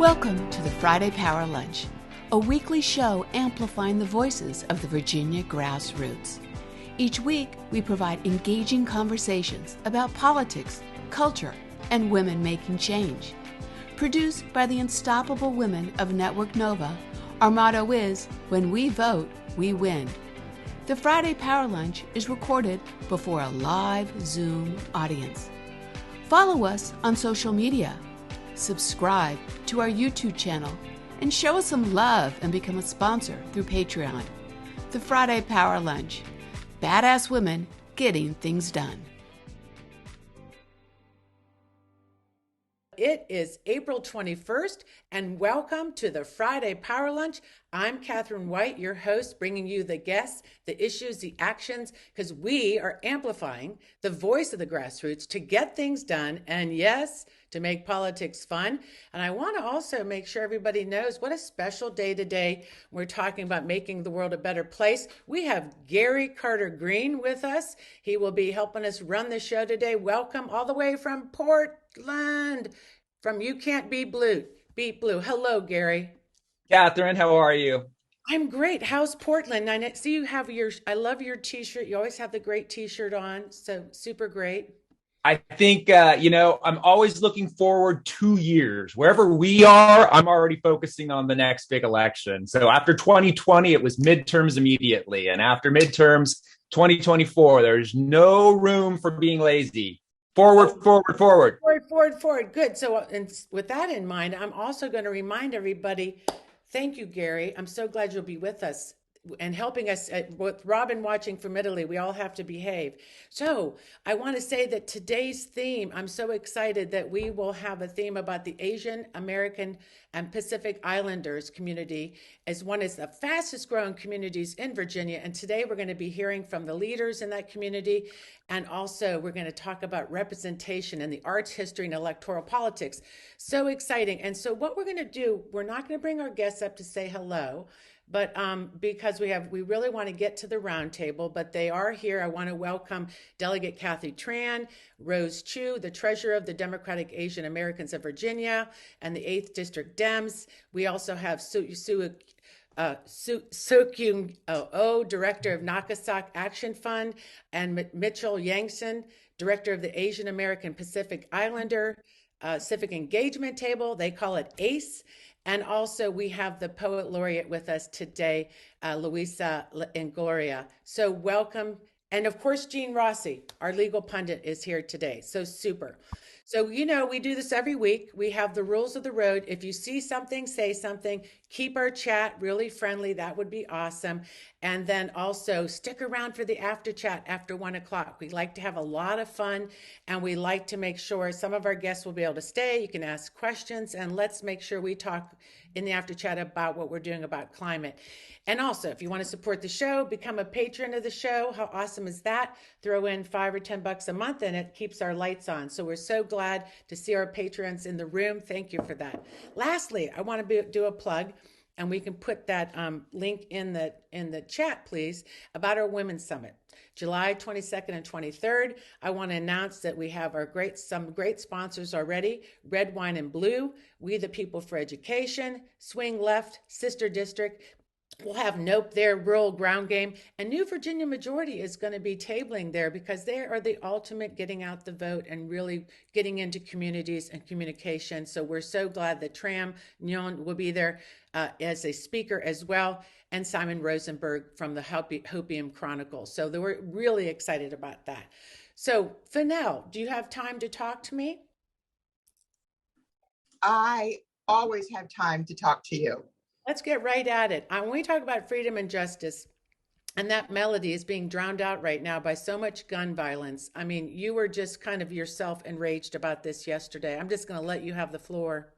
Welcome to the Friday Power Lunch, a weekly show amplifying the voices of the Virginia grassroots. Each week, we provide engaging conversations about politics, culture, and women making change. Produced by the unstoppable women of Network Nova, our motto is, when we vote, we win. The Friday Power Lunch is recorded before a live Zoom audience. Follow us on social media. Subscribe to our YouTube channel and show us some love and become a sponsor through Patreon. The Friday Power Lunch. Badass women getting things done. It is April 21st, and welcome to the Friday Power Lunch. I'm Catherine White, your host, bringing you the guests, the issues, the actions, because we are amplifying the voice of the grassroots to get things done, and yes, to make politics fun. And I want to also make sure everybody knows what a special day today. We're talking about making the world a better place. We have Gary Carter Green with us. He will be helping us run the show today. Welcome all the way from Portland, from You Can't Be Blue. Beat Blue. Hello, Gary. Catherine, how are you? I'm great. How's Portland? I see you have I love your t-shirt. You always have the great t-shirt on. So super great. I think, I'm always looking forward 2 years. Wherever we are, I'm already focusing on the next big election. So after 2020, it was midterms immediately. And after midterms, 2024, there's no room for being lazy. Forward. Good. So and with that in mind, I'm also going to remind everybody, thank you, Gary. I'm so glad you'll be with us and helping us with Robin watching from Italy. We all have to behave. So I want to say that today's theme, I'm so excited that we will have a theme about the Asian American and Pacific Islanders community as one of the fastest growing communities in Virginia. And today we're going to be hearing from the leaders in that community. And also we're going to talk about representation in the arts, history, and electoral politics. So exciting. And so what we're going to do, we're not going to bring our guests up to say hello, but because we really want to get to the roundtable, but they are here. I want to welcome Delegate Kathy Tran, Rose Chu, the treasurer of the Democratic Asian Americans of Virginia and the 8th District Dems. We also have Sookyung, director of Nakasak Action Fund, and Mitchell Yangson, director of the Asian American Pacific Islander Civic Engagement Table. They call it ACE. And also we have the poet laureate with us today, Luisa and Gloria. So welcome. And of course, Jean Rossi, our legal pundit, is here today. So super. So, we do this every week. We have the rules of the road. If you see something, say something. Keep our chat really friendly. That would be awesome. And then also stick around for the after chat after 1 o'clock. We like to have a lot of fun, and we like to make sure some of our guests will be able to stay. You can ask questions, and let's make sure we talk in the after chat about what we're doing about climate. And also, if you want to support the show, become a patron of the show. How awesome is that? Throw in $5 or $10 a month, and it keeps our lights on. So we're so glad to see our patrons in the room. Thank you for that. Lastly, I want to do a plug, and we can put that link in the chat, please, about our Women's Summit. July 22nd and 23rd, I want to announce that we have some great sponsors already: Red Wine and Blue, We the People for Education, Swing Left, Sister District. We'll have Nope there, Rural Ground Game, and New Virginia Majority is going to be tabling there because they are the ultimate getting out the vote and really getting into communities and communication. So we're so glad that Tram Nyon will be there as a speaker as well, and Simon Rosenberg from the Hopium Chronicle. So we're really excited about that. So Fennell, do you have time to talk to me? I always have time to talk to you. Let's get right at it. When we talk about freedom and justice, and that melody is being drowned out right now by so much gun violence. I mean, you were just kind of yourself enraged about this yesterday. I'm just going to let you have the floor.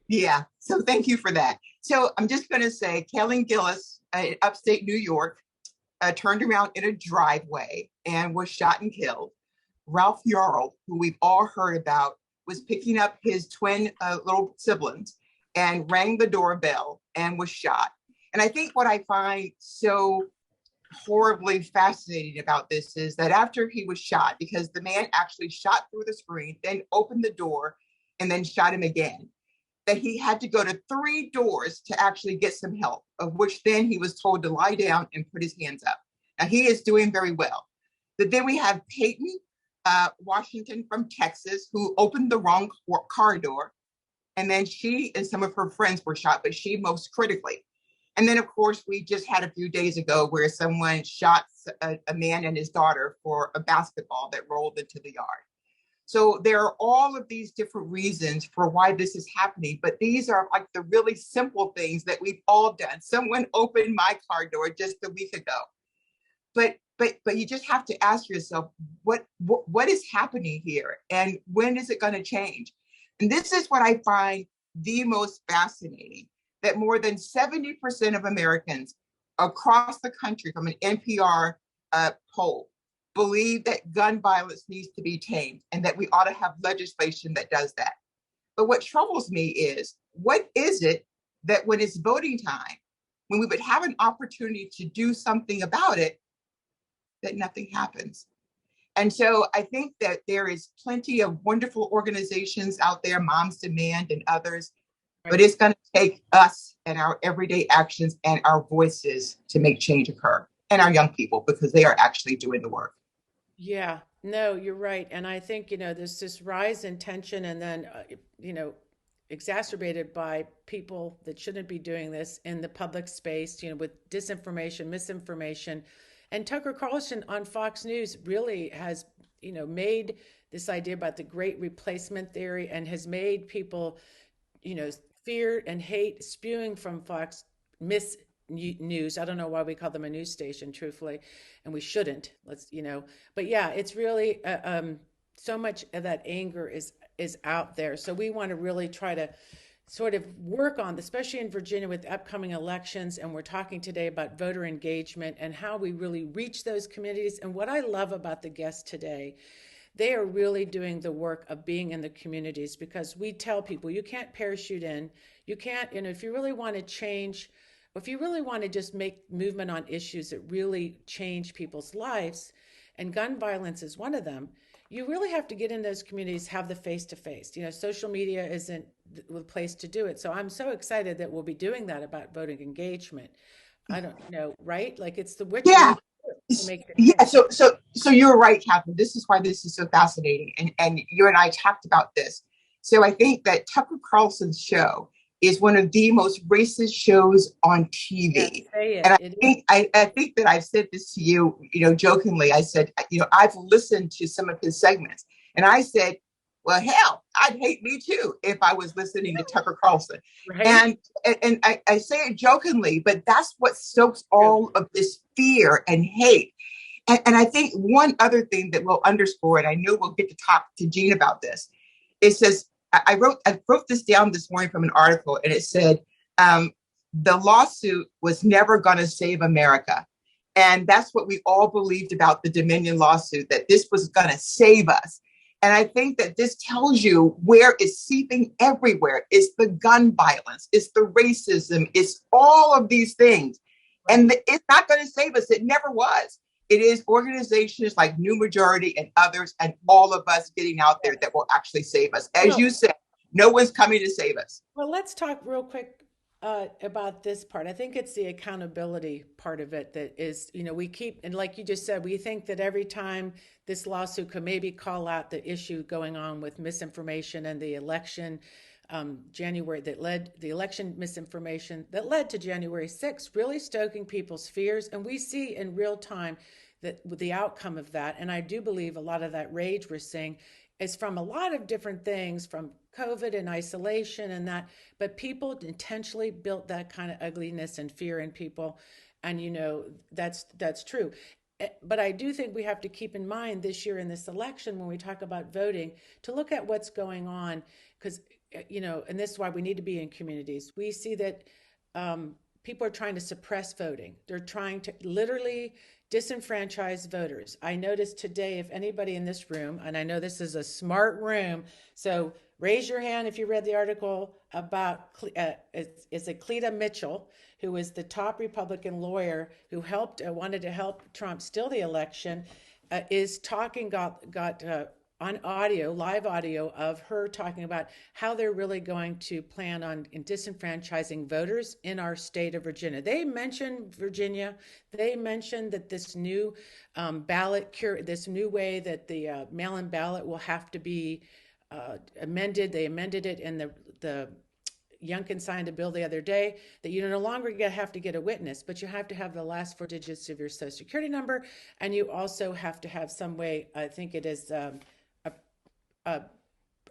Yeah, so thank you for that. So I'm just going to say, Kaylin Gillis in upstate New York turned around in a driveway and was shot and killed. Ralph Yarl, who we've all heard about, was picking up his twin little siblings and rang the doorbell and was shot. And I think what I find so horribly fascinating about this is that after he was shot, because the man actually shot through the screen, then opened the door and then shot him again. that he had to go to 3 doors to actually get some help, of which then he was told to lie down and put his hands up. Now he is doing very well. But then we have Peyton Washington from Texas, who opened the wrong car door. And then she and some of her friends were shot, but she most critically. And then, of course, we just had a few days ago where someone shot a man and his daughter for a basketball that rolled into the yard. So there are all of these different reasons for why this is happening, but these are like the really simple things that we've all done. Someone opened my car door just a week ago. But you just have to ask yourself, what is happening here? And when is it going to change? And this is what I find the most fascinating, that more than 70% of Americans across the country, from an NPR poll, believe that gun violence needs to be tamed and that we ought to have legislation that does that. But what troubles me is, what is it that when it's voting time, when we would have an opportunity to do something about it, that nothing happens? And so I think that there is plenty of wonderful organizations out there, Moms Demand and others, but it's going to take us and our everyday actions and our voices to make change occur, and our young people, because they are actually doing the work. Yeah, no, you're right. And I think, there's this rise in tension and then, exacerbated by people that shouldn't be doing this in the public space, with disinformation, misinformation. And Tucker Carlson on Fox News really has, made this idea about the great replacement theory and has made people, fear and hate spewing from Fox news. I don't know why we call them a news station, truthfully, and we shouldn't. But yeah, it's really so much of that anger is out there. So we want to really try to sort of work on, especially in Virginia with upcoming elections. And we're talking today about voter engagement and how we really reach those communities. And what I love about the guests today, they are really doing the work of being in the communities, because we tell people you can't parachute in. You can't, if you really want to change, if you really want to just make movement on issues that really change people's lives, and gun violence is one of them, you really have to get in those communities, have the face-to-face. Social media isn't the place to do it. So I'm so excited that we'll be doing that about voting engagement. I don't know, right? Like it's the which Yeah. to make it Yeah. So you're right, Catherine. This is why this is so fascinating. And you and I talked about this. So I think that Tucker Carlson's show is one of the most racist shows on TV. Yes, say it. And I think that I've said this to you, jokingly. I said, I've listened to some of his segments, and I said, well, hell, I'd hate me too if I was listening to Tucker Carlson. Right. And I say it jokingly, but that's what stokes all of this fear and hate. And I think one other thing that we'll underscore, and I know we'll get to talk to Jean about this, it says, I wrote this down this morning from an article, and it said, the lawsuit was never going to save America. And that's what we all believed about the Dominion lawsuit, that this was going to save us. And I think that this tells you where it's seeping everywhere. It's the gun violence, it's the racism, it's all of these things. And it's not going to save us. It never was. It is organizations like New Majority and others and all of us getting out there that will actually save us. As you said, no one's coming to save us. Well, let's talk real quick about this part. I think it's the accountability part of it that is, we keep, and like you just said, we think that every time this lawsuit could maybe call out the issue going on with misinformation and the election the election misinformation that led to January 6th, really stoking people's fears. And we see in real time that the outcome of that. And I do believe a lot of that rage we're seeing is from a lot of different things, from COVID and isolation and that, but people intentionally built that kind of ugliness and fear in people. And, that's true. But I do think we have to keep in mind this year in this election, when we talk about voting, to look at what's going on, because, and this is why we need to be in communities. We see that people are trying to suppress voting. They're trying to literally disenfranchise voters. I noticed today, if anybody in this room, and I know this is a smart room, so raise your hand if you read the article about, is it Cleta Mitchell, who is the top Republican lawyer who wanted to help Trump steal the election, is talking, got on audio, live audio of her talking about how they're really going to plan on disenfranchising voters in our state of Virginia. They mentioned Virginia. They mentioned that this new this new way that the mail-in ballot will have to be amended. They amended it in the Youngkin signed a bill the other day that you no longer have to get a witness, but you have to have the last 4 digits of your social security number. And you also have to have some way, I think it is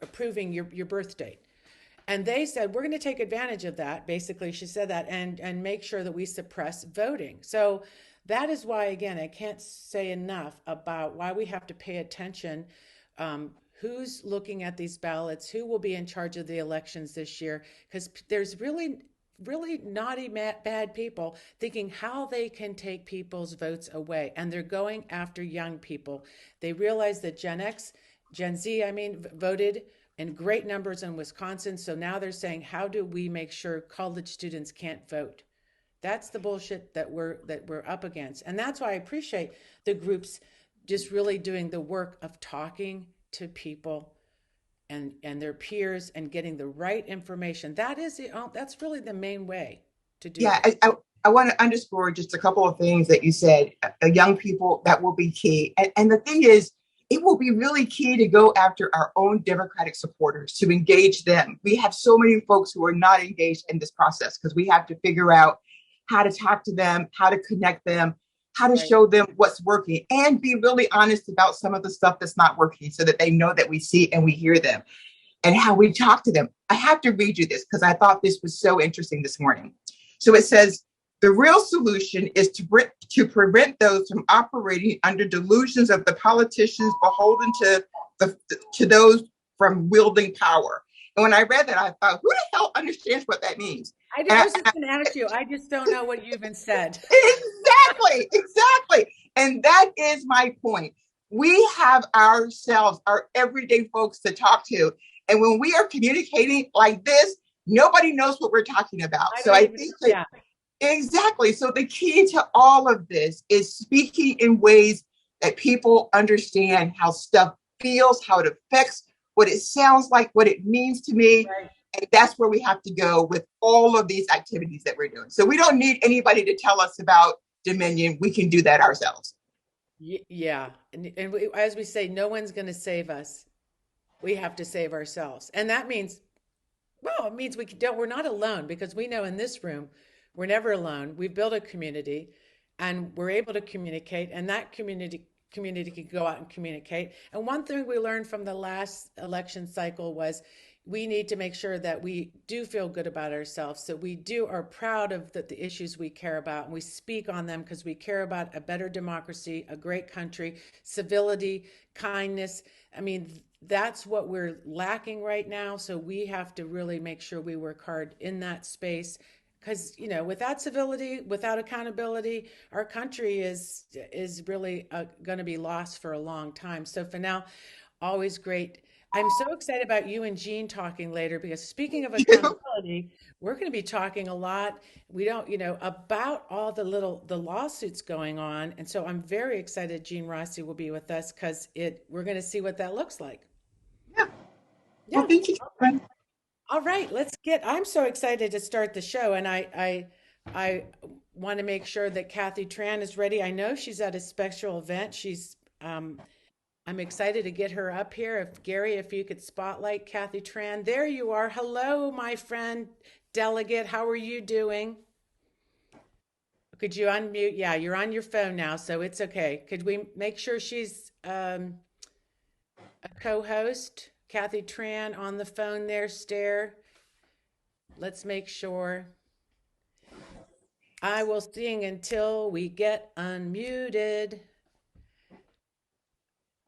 approving your birth date. And they said, we're going to take advantage of that. Basically, she said that and make sure that we suppress voting. So that is why, again, I can't say enough about why we have to pay attention. Who's looking at these ballots, who will be in charge of the elections this year, because there's really naughty, bad people thinking how they can take people's votes away. And they're going after young people. They realize that Gen Z, voted in great numbers in Wisconsin. So now they're saying, how do we make sure college students can't vote? That's the bullshit that we're up against. And that's why I appreciate the groups just really doing the work of talking to people and their peers and getting the right information. That's really the main way to do it. I want to underscore just a couple of things that you said. Young people, that will be key. And the thing is, it will be really key to go after our own Democratic supporters, to engage them. We have so many folks who are not engaged in this process because we have to figure out how to talk to them, how to connect them, how to show them what's working, and be really honest about some of the stuff that's not working so that they know that we see and we hear them and how we talk to them. I have to read you this because I thought this was so interesting this morning. So it says, the real solution is to prevent those from operating under delusions of the politicians beholden to those from wielding power. And when I read that, I thought, who the hell understands what that means? I was just going to ask you. I just don't know what you even said. Exactly. And that is my point. We have ourselves, our everyday folks to talk to. And when we are communicating like this, nobody knows what we're talking about. Exactly. So the key to all of this is speaking in ways that people understand how stuff feels, how it affects, what it sounds like, what it means to me. Right. And that's where we have to go with all of these activities that we're doing. So we don't need anybody to tell us about Dominion. We can do that ourselves. Yeah. And as we say, no one's going to save us. We have to save ourselves. And that means, it means we're not alone, because we know in this room, we're never alone. We've built a community and we're able to communicate, and that community can go out and communicate. And one thing we learned from the last election cycle was we need to make sure that we do feel good about ourselves, that we are proud of the issues we care about, and we speak on them because we care about a better democracy, a great country, civility, kindness. That's what we're lacking right now. So we have to really make sure we work hard in that space. Because, without civility, without accountability, our country is really going to be lost for a long time. So for now, always great. I'm so excited about you and Jean talking later, because speaking of accountability, we're going to be talking a lot. We don't, about all the lawsuits going on. And so I'm very excited Jean Rossi will be with us, because we're going to see what that looks like. Yeah. Well, thank you. All right, I'm so excited to start the show, and I want to make sure that Kathy Tran is ready. I know she's at a special event. I'm excited to get her up here. If you could spotlight Kathy Tran. There you are. Hello, my friend delegate. How are you doing? Could you unmute? Yeah, you're on your phone now, so it's okay. Could we make sure she's a co-host? Kathy Tran on the phone there, Let's make sure. I will sing until we get unmuted.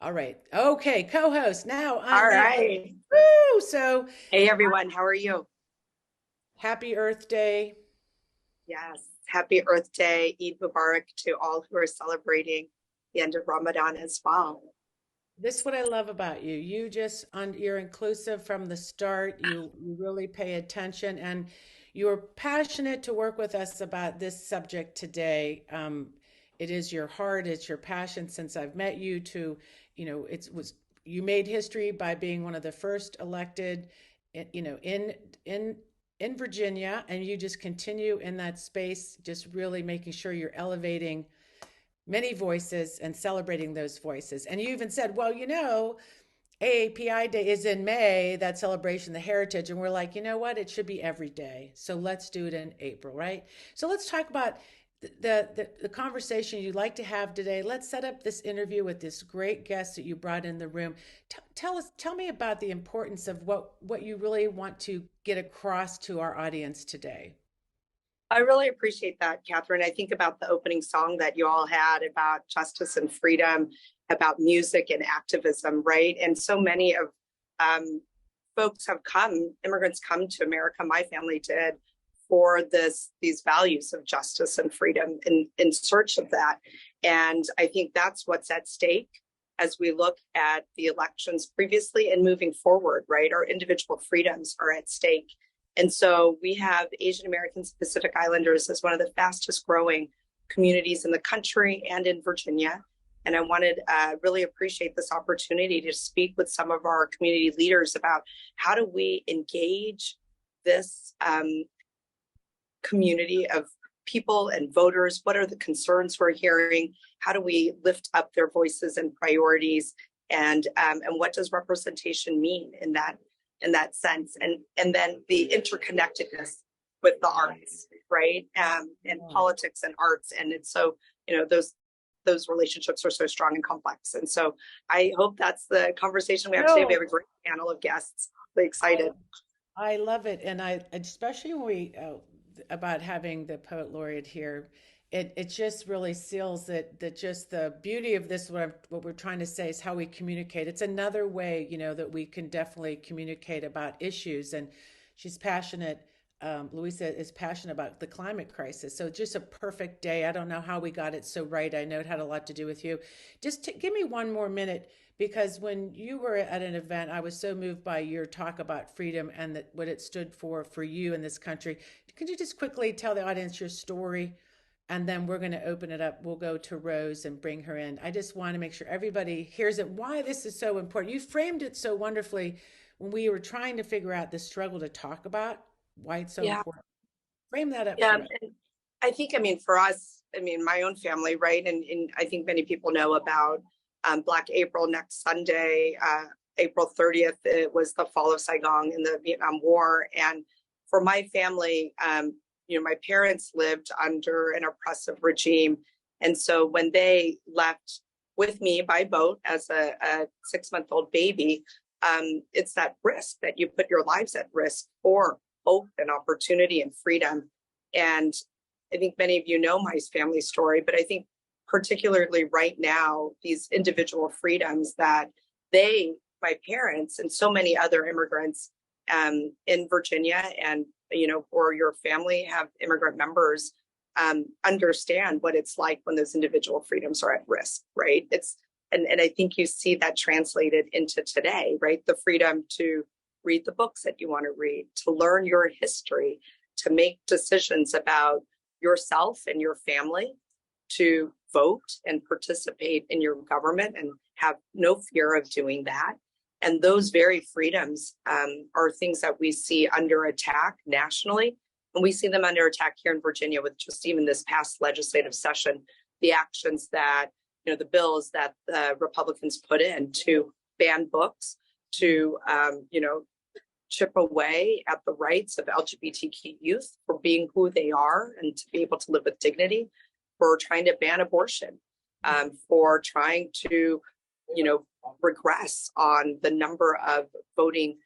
All right. Okay, co-host now. All right. Woo! So, hey everyone, how are you? Happy Earth Day. Yes, happy Earth Day. Eid Mubarak to all who are celebrating the end of Ramadan as well. This is what I love about you. You're inclusive from the start. You really pay attention, and you're passionate to work with us about this subject today. It is your heart, it's your passion since I've met you it was you made history by being one of the first elected, in Virginia, and you just continue in that space, just really making sure you're elevating many voices and celebrating those voices. And you even said, well, AAPI Day is in May, that celebration, the heritage. And we're like, you know what? It should be every day. So let's do it in April, right? So let's talk about the conversation you'd like to have today. Let's set up this interview with this great guest that you brought in the room. Tell me about the importance of what you really want to get across to our audience today. I really appreciate that, Catherine. I think about the opening song that you all had about justice and freedom, about music and activism, right? And so many of immigrants come to America, my family did, for these values of justice and freedom in search of that. And I think that's what's at stake as we look at the elections previously and moving forward, right? Our individual freedoms are at stake. And so we have Asian Americans, Pacific Islanders as one of the fastest growing communities in the country and in Virginia. And I wanted really appreciate this opportunity to speak with some of our community leaders about how do we engage this community of people and voters. What are the concerns we're hearing? How do we lift up their voices and priorities? And what does representation mean in that sense? And then the interconnectedness with the arts, right? And politics and arts. And it's so, those relationships are so strong and complex. And so I hope that's the conversation we have today. We have a great panel of guests. Really excited. I love it. And especially when we, about having the poet laureate here, it just really seals that just the beauty of this, what we're trying to say is how we communicate. It's another way, that we can definitely communicate about issues. And she's passionate. Luisa is passionate about the climate crisis. So just a perfect day. I don't know how we got it so right. I know it had a lot to do with you. Just give me one more minute, because when you were at an event, I was so moved by your talk about freedom and what it stood for you in this country. Could you just quickly tell the audience your story? And then we're going to open it up. We'll go to Rose and bring her in. I just want to make sure everybody hears it, why this is so important. You framed it so wonderfully when we were trying to figure out the struggle to talk about why it's so important. Frame that up. Yeah, and I think, for us, my own family, right? And I think many people know about Black April next Sunday, April 30th. It was the fall of Saigon in the Vietnam War. And for my family, my parents lived under an oppressive regime. And so when they left with me by boat as a 6-month-old baby, it's that risk that you put your lives at risk for hope and opportunity and freedom. And I think many of you know my family story, but I think particularly right now, these individual freedoms that my parents and so many other immigrants in Virginia and, or your family have immigrant members, understand what it's like when those individual freedoms are at risk, right? And I think you see that translated into today, right? The freedom to read the books that you want to read, to learn your history, to make decisions about yourself and your family, to vote and participate in your government and have no fear of doing that. And those very freedoms are things that we see under attack nationally. And we see them under attack here in Virginia with just even this past legislative session, the actions that, the bills that the Republicans put in to ban books, to, chip away at the rights of LGBTQ youth for being who they are and to be able to live with dignity, for trying to ban abortion, for trying to, regress on the number of voting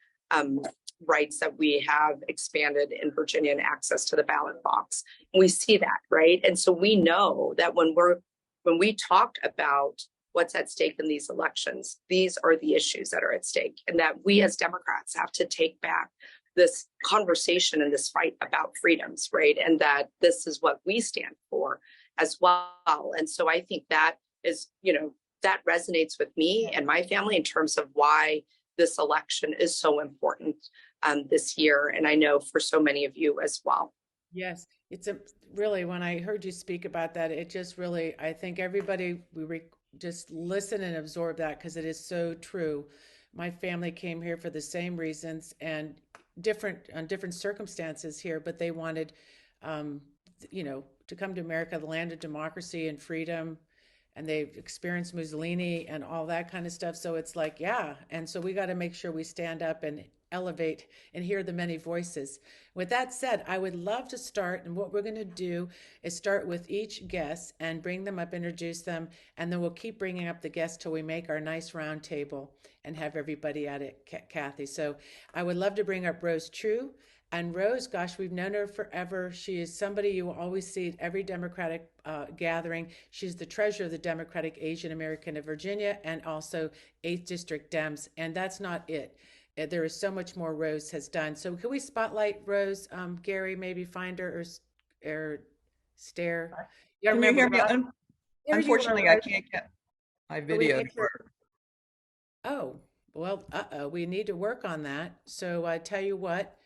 rights that we have expanded in Virginia and access to the ballot box. And we see that, right? And so we know that when we talk about what's at stake in these elections, these are the issues that are at stake, and that we as Democrats have to take back this conversation and this fight about freedoms, right? And that this is what we stand for as well. And so I think that is, that resonates with me and my family in terms of why this election is so important this year. And I know for so many of you as well. Yes, it's really, when I heard you speak about that, it just really, I think everybody, just listen and absorb that because it is so true. My family came here for the same reasons and different circumstances here, but they wanted, um, to come to America, the land of democracy and freedom, and they've experienced Mussolini and all that kind of stuff. So it's like, yeah. And so we got to make sure we stand up and elevate and hear the many voices. With that said, I would love to start. And what we're going to do is start with each guest and bring them up, introduce them, and then we'll keep bringing up the guests till we make our nice round table and have everybody at it, Kathy. So I would love to bring up Rose True. And Rose, gosh, we've known her forever. She is somebody you will always see at every Democratic gathering. She's the treasurer of the Democratic Asian American of Virginia and also 8th District Dems. And that's not it. There is so much more Rose has done. So can we spotlight Rose? Gary, maybe find her or stare. You Can you hear me? Unfortunately, I Rose. can't get my video to work. Oh, well, we need to work on that. So I tell you what.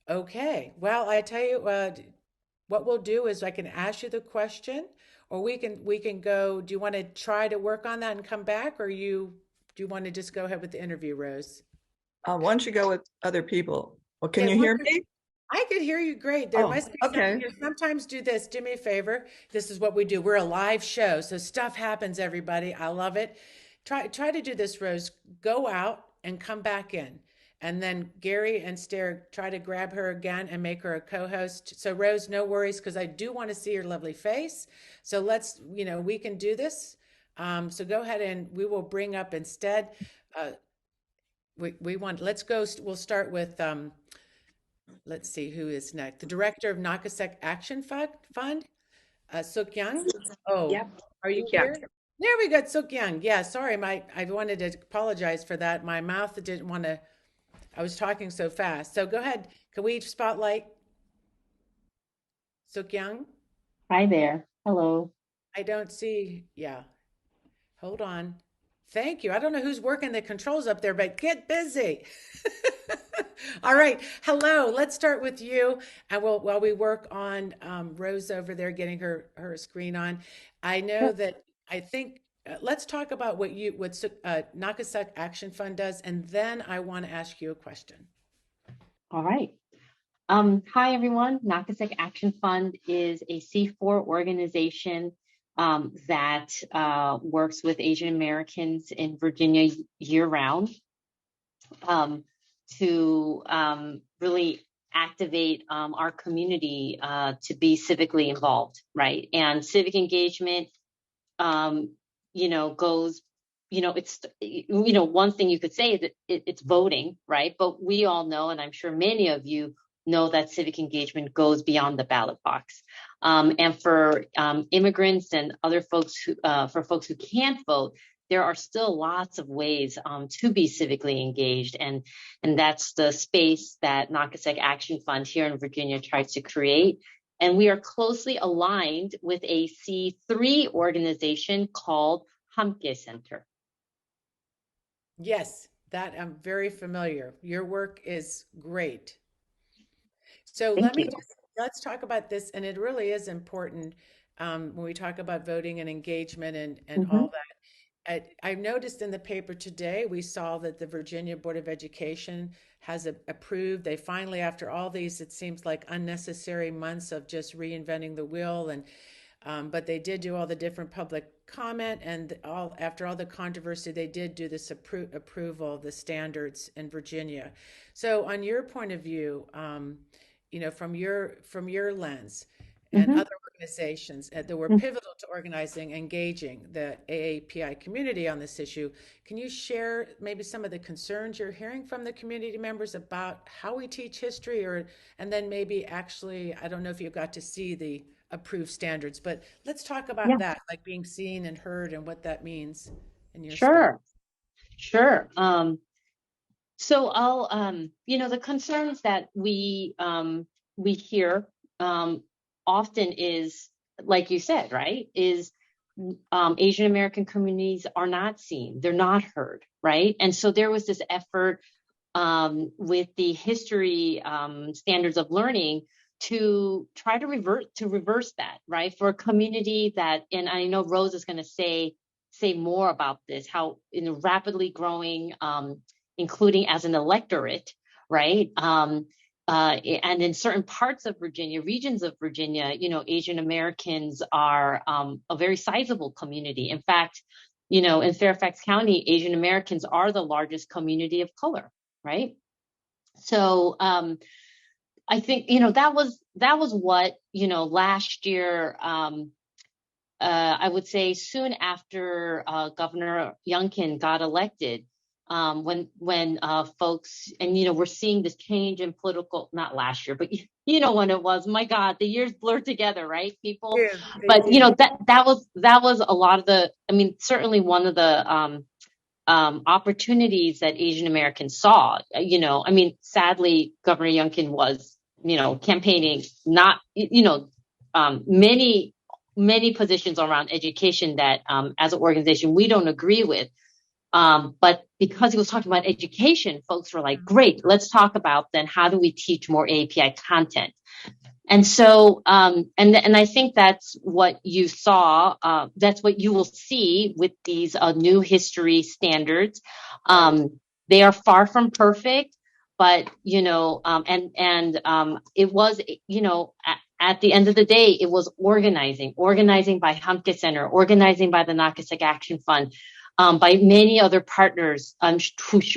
Okay. Well, I tell you what we'll do is I can ask you the question, or we can go. Do you want to try to work on that and come back, or do you want to just go ahead with the interview, Rose? Why don't you go with other people? Well, can you hear me? I could hear you great. There must be okay. Sometimes do this. Do me a favor. This is what we do. We're a live show, so stuff happens, everybody. I love it. Try to do this, Rose. Go out and come back in. And then Gary and Stair try to grab her again and make her a co-host. So Rose, no worries, because I do want to see your lovely face. So let's, we can do this. So go ahead and we will bring up instead. Let's go. We'll start with, let's see who is next. The director of Nakasak Action Fund, Sookyung. Oh, yep. Are you here? There we go, Sookyung. Yeah, sorry, I wanted to apologize for that. My mouth didn't want to. I was talking so fast. So go ahead. Can we spotlight Sookyung? Hi there. Hello. I don't see. Yeah. Hold on. Thank you. I don't know who's working the controls up there, but get busy. All right. Hello. Let's start with you. And while we work on Rose over there getting her screen on, I know that I think let's talk about what Nakasak Action Fund does, and then I want to ask you a question. All right. Hi, everyone. Nakasak Action Fund is a C4 organization that works with Asian Americans in Virginia year-round to really activate our community to be civically involved, right? And civic engagement goes, it's, one thing you could say is that it's voting, right? But we all know, and I'm sure many of you know, that civic engagement goes beyond the ballot box. And for immigrants and other folks for folks who can't vote, there are still lots of ways to be civically engaged. And that's the space that Nakasak Action Fund here in Virginia tries to create. And we are closely aligned with a C3 organization called Hamke Center. Yes, that I'm very familiar. Your work is great. So let's talk about this. And it really is important when we talk about voting and engagement and all that. I've noticed in the paper today, we saw that the Virginia Board of Education has approved. They finally, after all these, it seems like unnecessary months of just reinventing the wheel, but they did do all the different public comment, and after all the controversy, they did do this approval of the standards in Virginia. So, on your point of view, from your lens, and other organizations that were pivotal to organizing, engaging the AAPI community on this issue. Can you share maybe some of the concerns you're hearing from the community members about how we teach history, and then maybe actually, I don't know if you got to see the approved standards, but let's talk about that, like being seen and heard and what that means in your Sure. So I'll, the concerns that we hear often is, like you said, right, is Asian American communities are not seen, they're not heard, right? And so there was this effort with the history standards of learning to try to reverse that, right? For a community that, and I know Rose is going to say more about this, how in a rapidly growing, including as an electorate, right? And in certain parts of Virginia, regions of Virginia, Asian Americans are a very sizable community. In fact, in Fairfax County, Asian Americans are the largest community of color, right? So I think, that was what, last year, I would say soon after Governor Youngkin got elected, when folks, and we're seeing this change in political, not last year, but when it was, my God, the years blur together, right, people? Yeah, but that was a lot of the, certainly one of the opportunities that Asian Americans saw. Sadly, Governor Youngkin was, campaigning not, many positions around education that as an organization we don't agree with. But because he was talking about education, folks were like, great, let's talk about then how do we teach more AAPI content? And so, and I think that's what you saw, that's what you will see with these new history standards. They are far from perfect, but, it was, at the end of the day, it was organizing by Humke Center, organizing by the Nakasak Action Fund, by many other partners.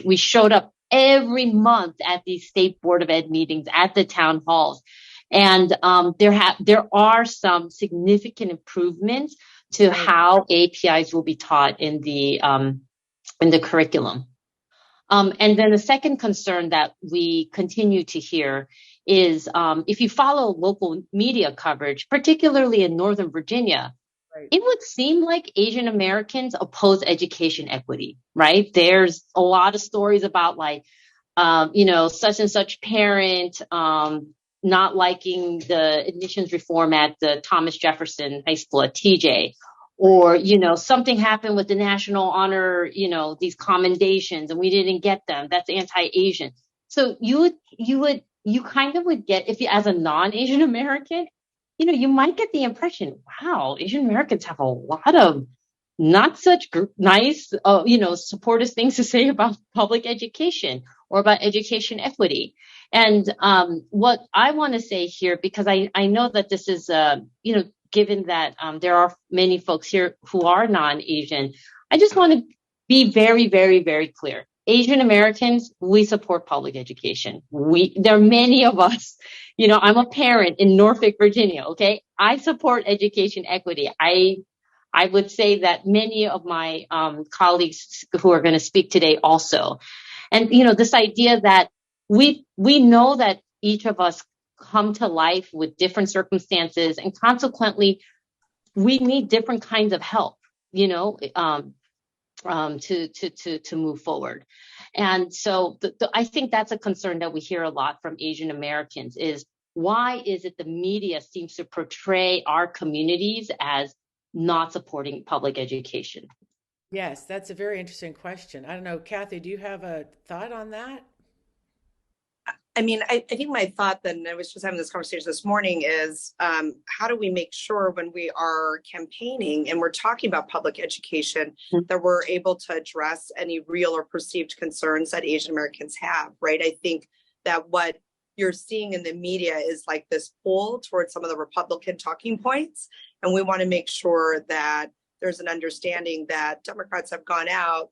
We showed up every month at these state board of ed meetings, at the town halls. And there are some significant improvements to how APIs will be taught in the curriculum. And then the second concern that we continue to hear is if you follow local media coverage, particularly in Northern Virginia, it would seem like Asian Americans oppose education equity, right? There's a lot of stories about such and such parent not liking the admissions reform at the Thomas Jefferson High School at TJ, or, something happened with the National Honor, these commendations and we didn't get them. That's anti-Asian. So you kind of would get, if you, as a non-Asian American, you might get the impression, wow, Asian Americans have a lot of not such nice, supportive things to say about public education or about education equity. And what I want to say here, because I know that this is, given that there are many folks here who are non-Asian, I just want to be very, very, very clear. Asian Americans, we support public education. There are many of us. I'm a parent in Norfolk, Virginia. Okay, I support education equity. I would say that many of my colleagues who are going to speak today also. And, this idea that we know that each of us come to life with different circumstances, and consequently, we need different kinds of help, to move forward. And so I think that's a concern that we hear a lot from Asian Americans is, why is it the media seems to portray our communities as not supporting public education? Yes, that's a very interesting question. I don't know, Kathy, do you have a thought on that? I think my thought then, I was just having this conversation this morning, is how do we make sure when we are campaigning and we're talking about public education that we're able to address any real or perceived concerns that Asian Americans have, right? I think that what you're seeing in the media is like this pull towards some of the Republican talking points. And we want to make sure that there's an understanding that Democrats have gone out,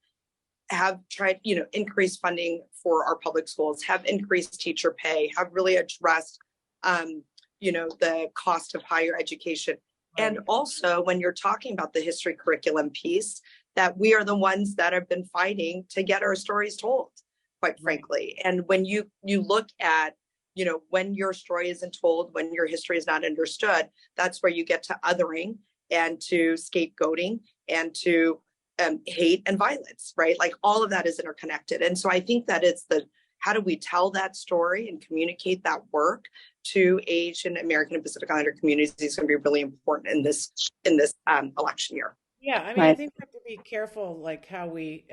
have tried, increase funding for our public schools, have increased teacher pay, have really addressed, the cost of higher education. And also when you're talking about the history curriculum piece, that we are the ones that have been fighting to get our stories told, quite frankly. And when you look at, when your story isn't told, when your history is not understood, that's where you get to othering and to scapegoating and to hate and violence, right? Like all of that is interconnected. And so I think that it's how do we tell that story and communicate that work to Asian American and Pacific Islander communities is going to be really important in this election year. Yeah, I think we have to be careful, like how we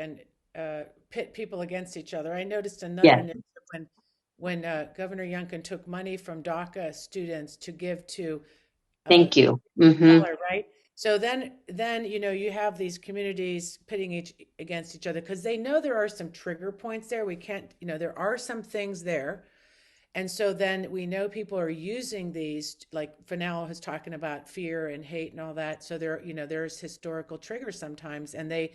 pit people against each other. I noticed another initiative when when Governor Youngkin took money from DACA students to give to Thank you. Mm-hmm. color, right? So then you have these communities pitting each against each other because they know there are some trigger points there. We can't, there are some things there. And so then we know people are using these, like Fanel was talking about fear and hate and all that. So there's historical triggers sometimes, and they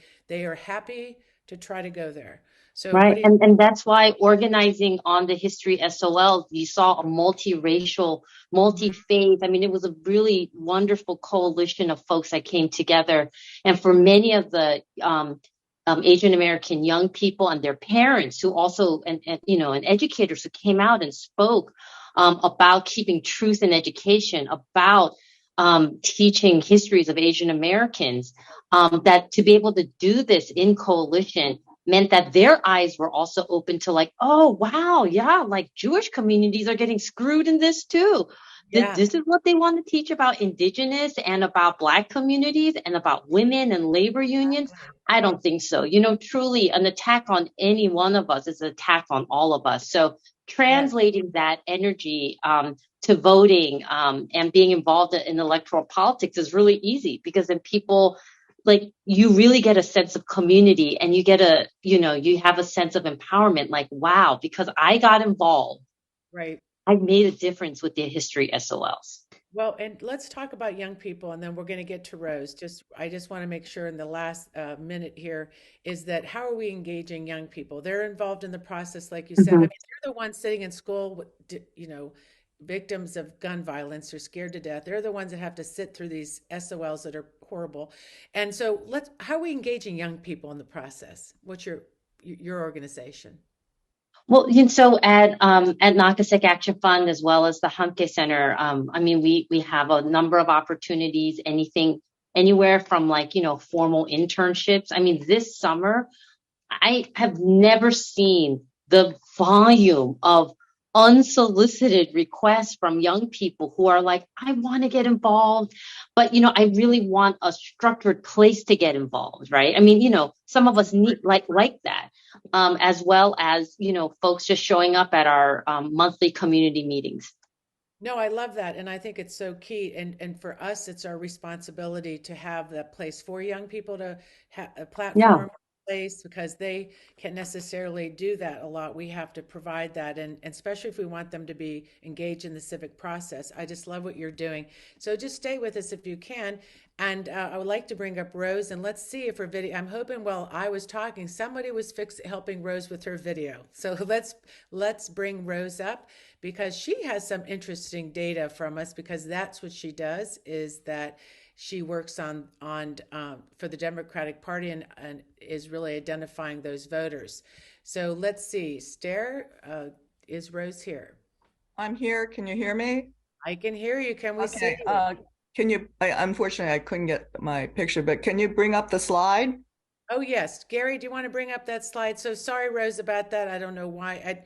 are happy to try to go there. So what Right. do you? And that's why organizing on the history SOL, you saw a multiracial, multi-faith. I mean, it was a really wonderful coalition of folks that came together. And for many of the Asian American young people and their parents who also, and educators who came out and spoke about keeping truth in education, about teaching histories of Asian Americans, that to be able to do this in coalition meant that their eyes were also open to like, oh, wow, yeah, like Jewish communities are getting screwed in this too. Yeah. This is what they want to teach about Indigenous and about Black communities and about women and labor unions. I don't think so. Truly an attack on any one of us is an attack on all of us. So translating that energy to voting and being involved in electoral politics is really easy, because then people, like, you really get a sense of community, and you get you have a sense of empowerment, like, wow, because I got involved. Right. I made a difference with the history SOLs. Well, and let's talk about young people, and then we're going to get to Rose. I just want to make sure in the last minute here is that how are we engaging young people? They're involved in the process, like you said. I mean, they're the ones sitting in school with, victims of gun violence. They're scared to death. They're the ones that have to sit through these SOLs that are horrible. And so how are we engaging young people in the process? What's your organization? Well, so at Nakasek Action Fund, as well as the Humke Center, I mean, we have a number of opportunities, anywhere from formal internships. I mean, this summer, I have never seen the volume of unsolicited requests from young people who are like, I want to get involved, but I really want a structured place to get involved, right? I mean, some of us need like that, as well as folks just showing up at our monthly community meetings. No, I love that. And I think it's so key. And for us, it's our responsibility to have that place for young people, to have a platform place, because they can't necessarily do that a lot. We have to provide that. And especially if we want them to be engaged in the civic process. I just love what you're doing. So just stay with us if you can. And I would like to bring up Rose, and let's see if her video, I'm hoping while I was talking, somebody was helping Rose with her video. So let's bring Rose up, because she has some interesting data from us, because that's what she does, is that she works on for the Democratic Party and is really identifying those voters. So let's see. Is Rose here? I'm here. Can you hear me? I can hear you. Can we see you? Unfortunately, I couldn't get my picture, but can you bring up the slide? Oh, yes. Gary, do you want to bring up that slide? So sorry, Rose, about that. I don't know why.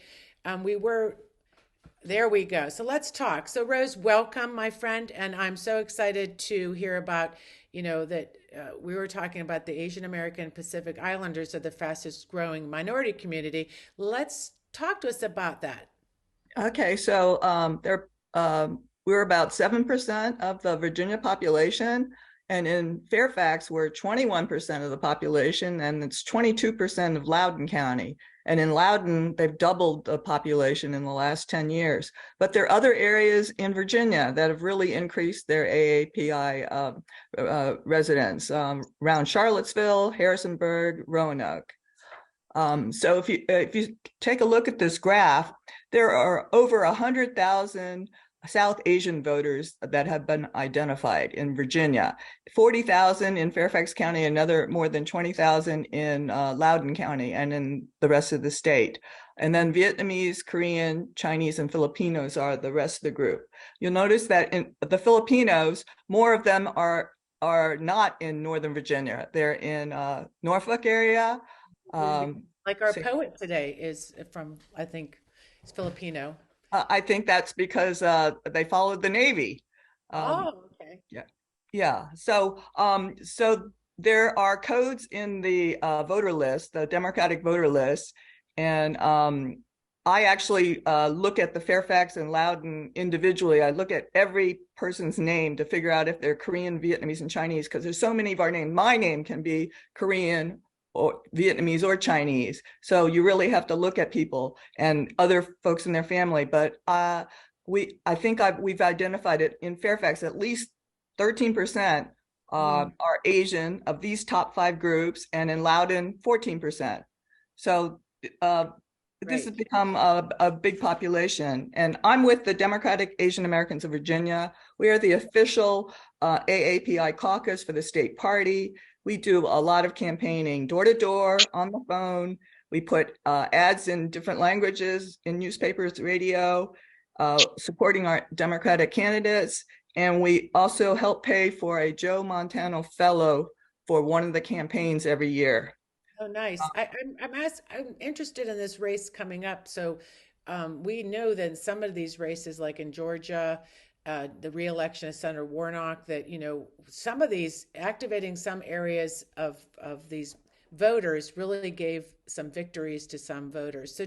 There we go. So let's talk. So Rose, welcome, my friend. And I'm so excited to hear about, that we were talking about the Asian American Pacific Islanders are the fastest growing minority community. Let's talk to us about that. Okay, so we're about 7% of the Virginia population. And in Fairfax, we're 21% of the population, and it's 22% of Loudoun County. And in Loudoun, they've doubled the population in the last 10 years. But there are other areas in Virginia that have really increased their AAPI residents, around Charlottesville, Harrisonburg, Roanoke. So if you take a look at this graph, there are over 100,000 South Asian voters that have been identified in Virginia, 40,000 in Fairfax County, another more than 20,000 in Loudoun County and in the rest of the state. And then Vietnamese, Korean, Chinese, and Filipinos are the rest of the group. You'll notice that in the Filipinos, more of them are not in Northern Virginia. They're in Norfolk area. Like our poet today is from, I think, it's Filipino. I think that's because they followed the Navy. Okay. Yeah. So there are codes in the voter list, the Democratic voter list, and I actually look at the Fairfax and Loudoun individually. I look at every person's name to figure out if they're Korean, Vietnamese, and Chinese, because there's so many of our names. My name can be Korean or Vietnamese or Chinese. So you really have to look at people and other folks in their family. But we've identified it in Fairfax, at least 13% are Asian of these top 5 groups, and in Loudoun, 14%. So this has become a big population. And I'm with the Democratic Asian Americans of Virginia. We are the official AAPI caucus for the state party. We do a lot of campaigning, door to door, on the phone. We put ads in different languages, in newspapers, radio, supporting our Democratic candidates. And we also help pay for a Joe Montano Fellow for one of the campaigns every year. Oh, nice. I'm interested in this race coming up. So we know that in some of these races, like in Georgia, the reelection of Senator Warnock, that, you know, some of these activating some areas of these voters really gave some victories to some voters.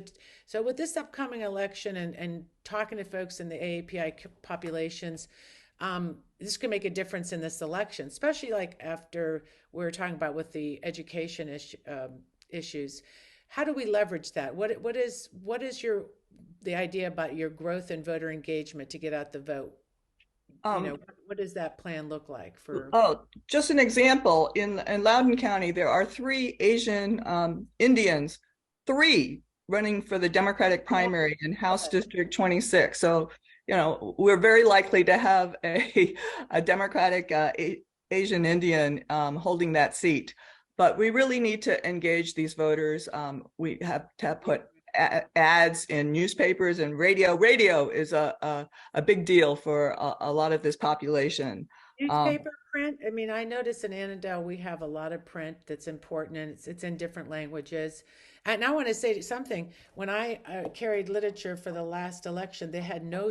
So with this upcoming election and talking to folks in the AAPI populations, this could make a difference in this election, especially like after we were talking about with the education issues. How do we leverage that? What is the idea about your growth in voter engagement to get out the vote? What does that plan look like for? Oh, just an example, in Loudoun County, there are 3 Asian Indians, 3 running for the Democratic primary in House District 26. So, you know, we're very likely to have a Democratic Asian Indian holding that seat. But we really need to engage these voters. We have to put ads in newspapers and radio. Radio is a big deal for a lot of this population. Newspaper, print. I mean, I notice in Annandale we have a lot of print that's important, and it's in different languages. And I want to say something. When I carried literature for the last election, they had no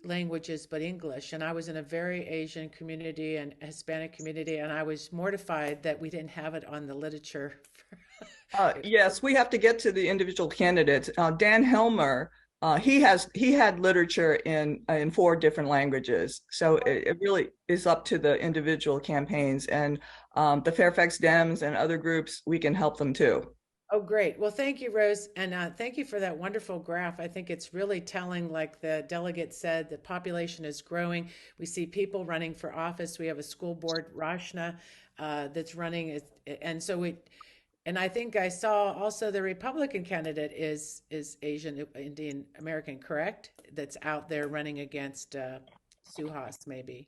languages but English, and I was in a very Asian community and Hispanic community, and I was mortified that we didn't have it on the literature. Yes, we have to get to the individual candidates. Dan Helmer, he had literature in 4 different languages, so it really is up to the individual campaigns, and the Fairfax Dems and other groups, we can help them too. Oh, great. Well, thank you, Rose. And thank you for that wonderful graph. I think it's really telling, like the delegate said, the population is growing. We see people running for office. We have a school board, Rashna, that's running. And I think I saw also the Republican candidate is Asian Indian American, correct? That's out there running against Suhas, maybe.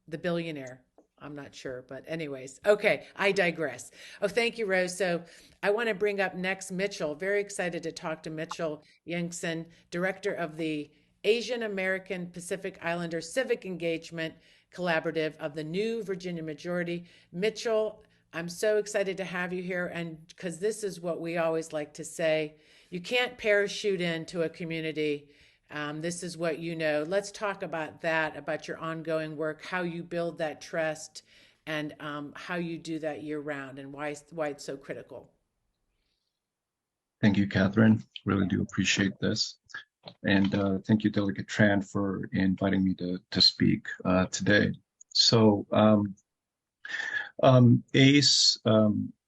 The billionaire. I'm not sure, but anyways. Okay, I digress. Oh, thank you, Rose. So I want to bring up next Mitchell. Very excited to talk to Mitchell Yangson, director of the Asian American Pacific Islander Civic Engagement Collaborative of the New Virginia Majority. Mitchell, I'm so excited to have you here, and because this is what we always like to say, you can't parachute into a community. This is what you know. Let's talk about that, about your ongoing work, how you build that trust, and how you do that year round, and why it's so critical. Thank you, Catherine. Really do appreciate this. And thank you, Delegate Tran, for inviting me to speak today. So ACE,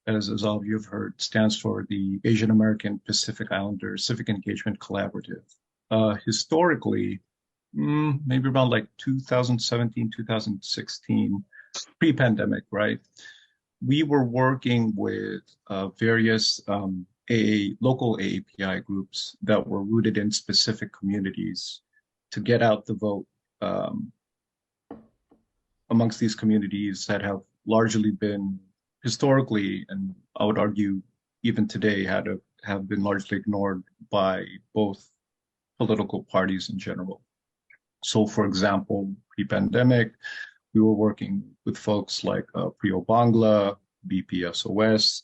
as all of you have heard, stands for the Asian American Pacific Islander Civic Engagement Collaborative. Historically, maybe around like 2017, 2016, pre-pandemic, right? We were working with various local AAPI groups that were rooted in specific communities to get out the vote amongst these communities that have largely been historically, and I would argue even today, have been largely ignored by both political parties in general. So, for example, pre-pandemic, we were working with folks like Prio Bangla, BPSOS,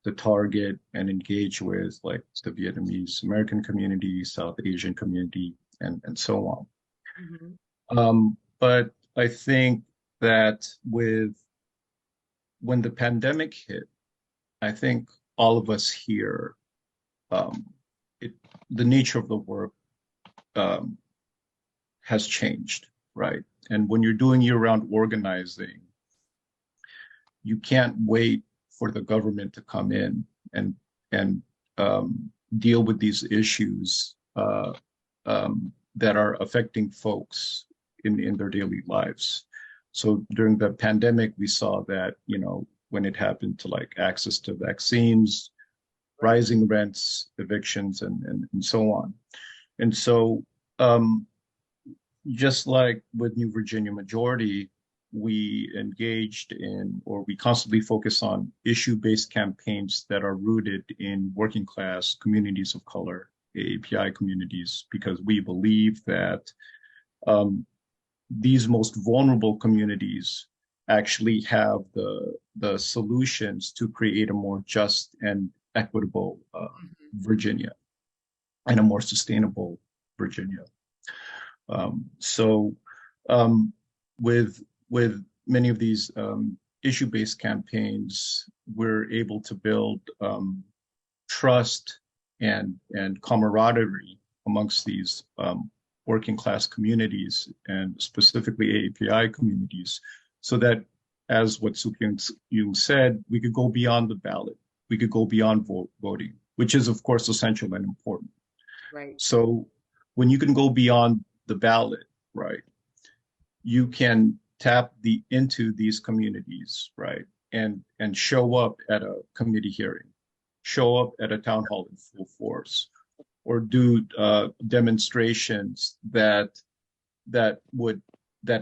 to target and engage with like the Vietnamese American community, South Asian community, and so on. Mm-hmm. But I think that when the pandemic hit, I think all of us here um, the nature of the work has changed, right? And when you're doing year-round organizing, you can't wait for the government to come in and deal with these issues that are affecting folks in their daily lives. So during the pandemic, we saw that, when it happened to like access to vaccines, rising rents, evictions, and so on. And so just like with New Virginia Majority, we engaged in, or we constantly focus on issue-based campaigns that are rooted in working class communities of color, AAPI communities, because we believe that these most vulnerable communities actually have the solutions to create a more just and equitable Virginia and a more sustainable Virginia. So with many of these issue-based campaigns, we're able to build trust and camaraderie amongst these working class communities, and specifically AAPI communities, so that, as what Sookyung said, we could go beyond the ballot. We could go beyond voting, which is, of course, essential and important. Right. So when you can go beyond the ballot, right, you can tap into these communities, right, and show up at a committee hearing, show up at a town hall in full force, or do demonstrations that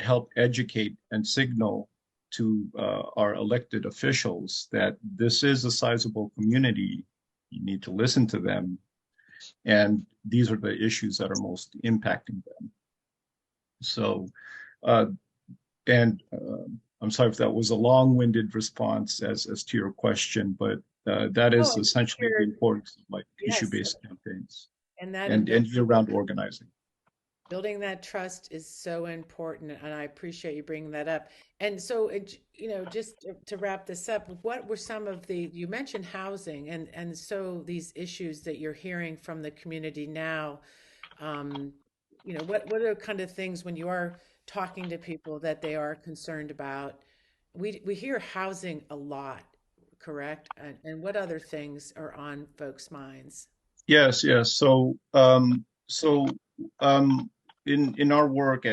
help educate and signal to our elected officials that this is a sizable community. You need to listen to them, and these are the issues that are most impacting them. So, I'm sorry if that was a long-winded response as to your question, but that is essentially the importance of like issue-based campaigns and year-round organizing. Building that trust is so important, and I appreciate you bringing that up. And so, just to wrap this up, what were some of you mentioned housing, and so these issues that you're hearing from the community now, what are kind of things when you are talking to people that they are concerned about? We hear housing a lot, correct? And what other things are on folks' minds? Yes. So, in our work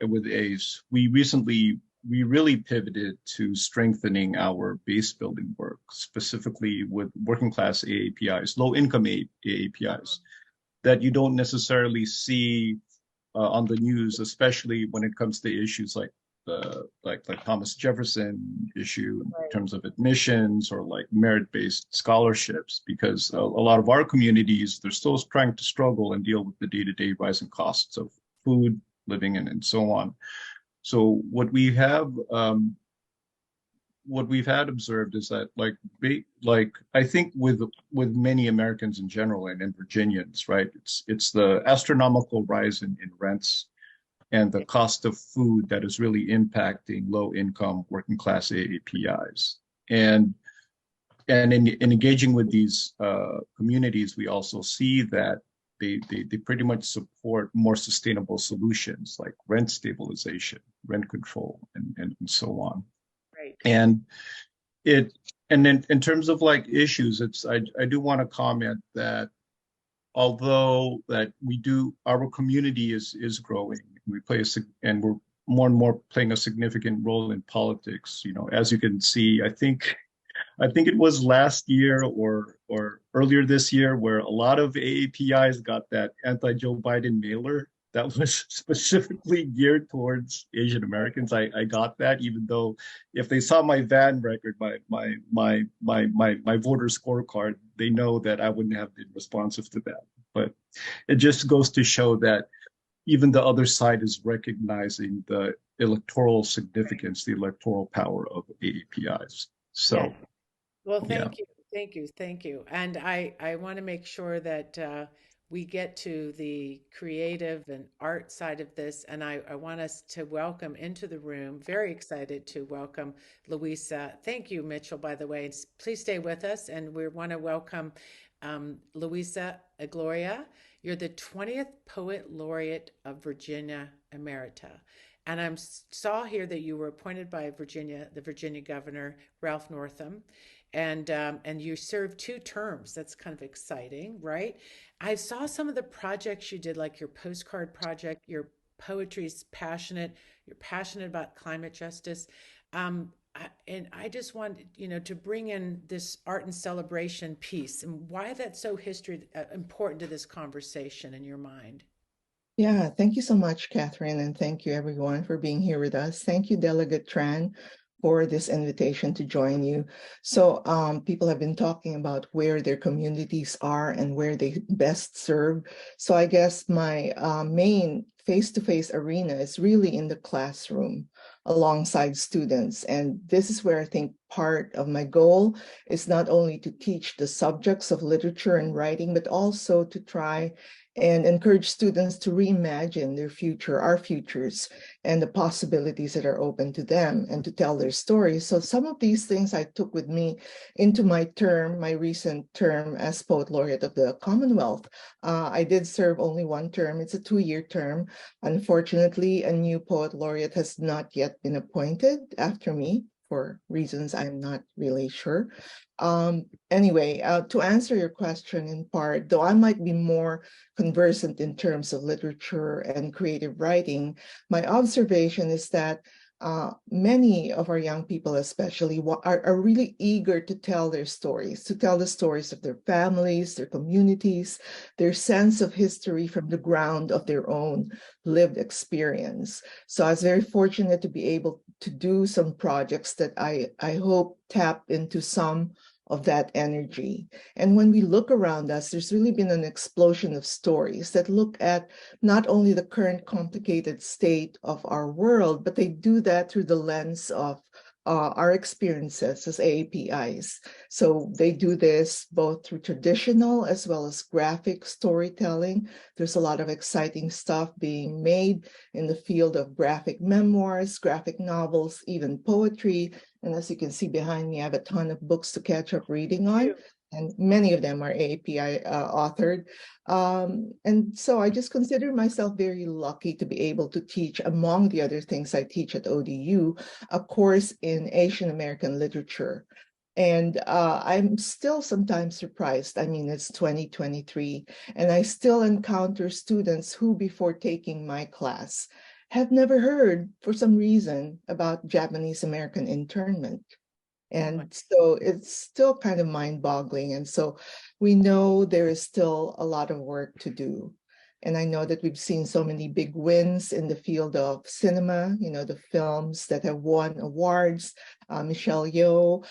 with ACE, we really pivoted to strengthening our base building work, specifically with working class AAPIs, low income AAPIs, that you don't necessarily see on the news, especially when it comes to issues like Thomas Jefferson issue in terms of admissions, or like merit-based scholarships, because a lot of our communities, they're still trying to struggle and deal with the day-to-day rising costs of food, living, and so on. So what we have observed is that I think with many Americans in general and in Virginians, right, it's the astronomical rise in rents and the cost of food that is really impacting low-income working class AAPIs. And in engaging with these communities, we also see that they pretty much support more sustainable solutions like rent stabilization, rent control, and so on. Right. And then in terms of like issues, I do want to comment that although that our community is growing, and we're more and more playing a significant role in politics. As you can see, I think it was last year or earlier this year where a lot of AAPIs got that anti-Joe Biden mailer that was specifically geared towards Asian Americans. I got that, even though if they saw my van record, my voter scorecard, they know that I wouldn't have been responsive to that. But it just goes to show that even the other side is recognizing the electoral significance, the electoral power of AAPIs. So, yes. Well, thank you. And I want to make sure that we get to the creative and art side of this. And I want us to welcome into the room, very excited to welcome Luisa. Thank you, Mitchell, by the way. Please stay with us. And we want to welcome Luisa, Gloria, you're the 20th Poet Laureate of Virginia Emerita. And I saw here that you were appointed by the Virginia Governor, Ralph Northam, and you served 2 terms. That's kind of exciting, right? I saw some of the projects you did, like your postcard project. Your poetry's passionate. You're passionate about climate justice. And I just want to bring in this art and celebration piece and why that's so important to this conversation in your mind. Yeah, thank you so much, Catherine, and thank you everyone for being here with us. Thank you, Delegate Tran, for this invitation to join you. So people have been talking about where their communities are and where they best serve. So I guess my main face-to-face arena is really in the classroom alongside students. And this is where I think part of my goal is not only to teach the subjects of literature and writing, but also to try and encourage students to reimagine their future, our futures, and the possibilities that are open to them and to tell their stories. So some of these things I took with me into my recent term as Poet Laureate of the Commonwealth. I did serve only 1 term. It's a 2-year term. Unfortunately, a new Poet Laureate has not yet been appointed after me for reasons I'm not really sure. Anyway, to answer your question in part, though I might be more conversant in terms of literature and creative writing, my observation is that many of our young people especially are really eager to tell their stories, to tell the stories of their families, their communities, their sense of history from the ground of their own lived experience. So I was very fortunate to be able to do some projects that I hope tap into some of that energy. And when we look around us, there's really been an explosion of stories that look at not only the current complicated state of our world, but they do that through the lens of our experiences as AAPIs. So they do this both through traditional as well as graphic storytelling. There's a lot of exciting stuff being made in the field of graphic memoirs, graphic novels, even poetry. And as you can see behind me, I have a ton of books to catch up reading on, and many of them are AAPI authored. And so I just consider myself very lucky to be able to teach, among the other things I teach at ODU, a course in Asian American literature. And I'm still sometimes surprised. I mean, it's 2023, and I still encounter students who, before taking my class, have never heard, for some reason, about Japanese American internment. And so it's still kind of mind-boggling. And so we know there is still a lot of work to do. And I know that we've seen so many big wins in the field of cinema, the films that have won awards, Michelle Yeoh,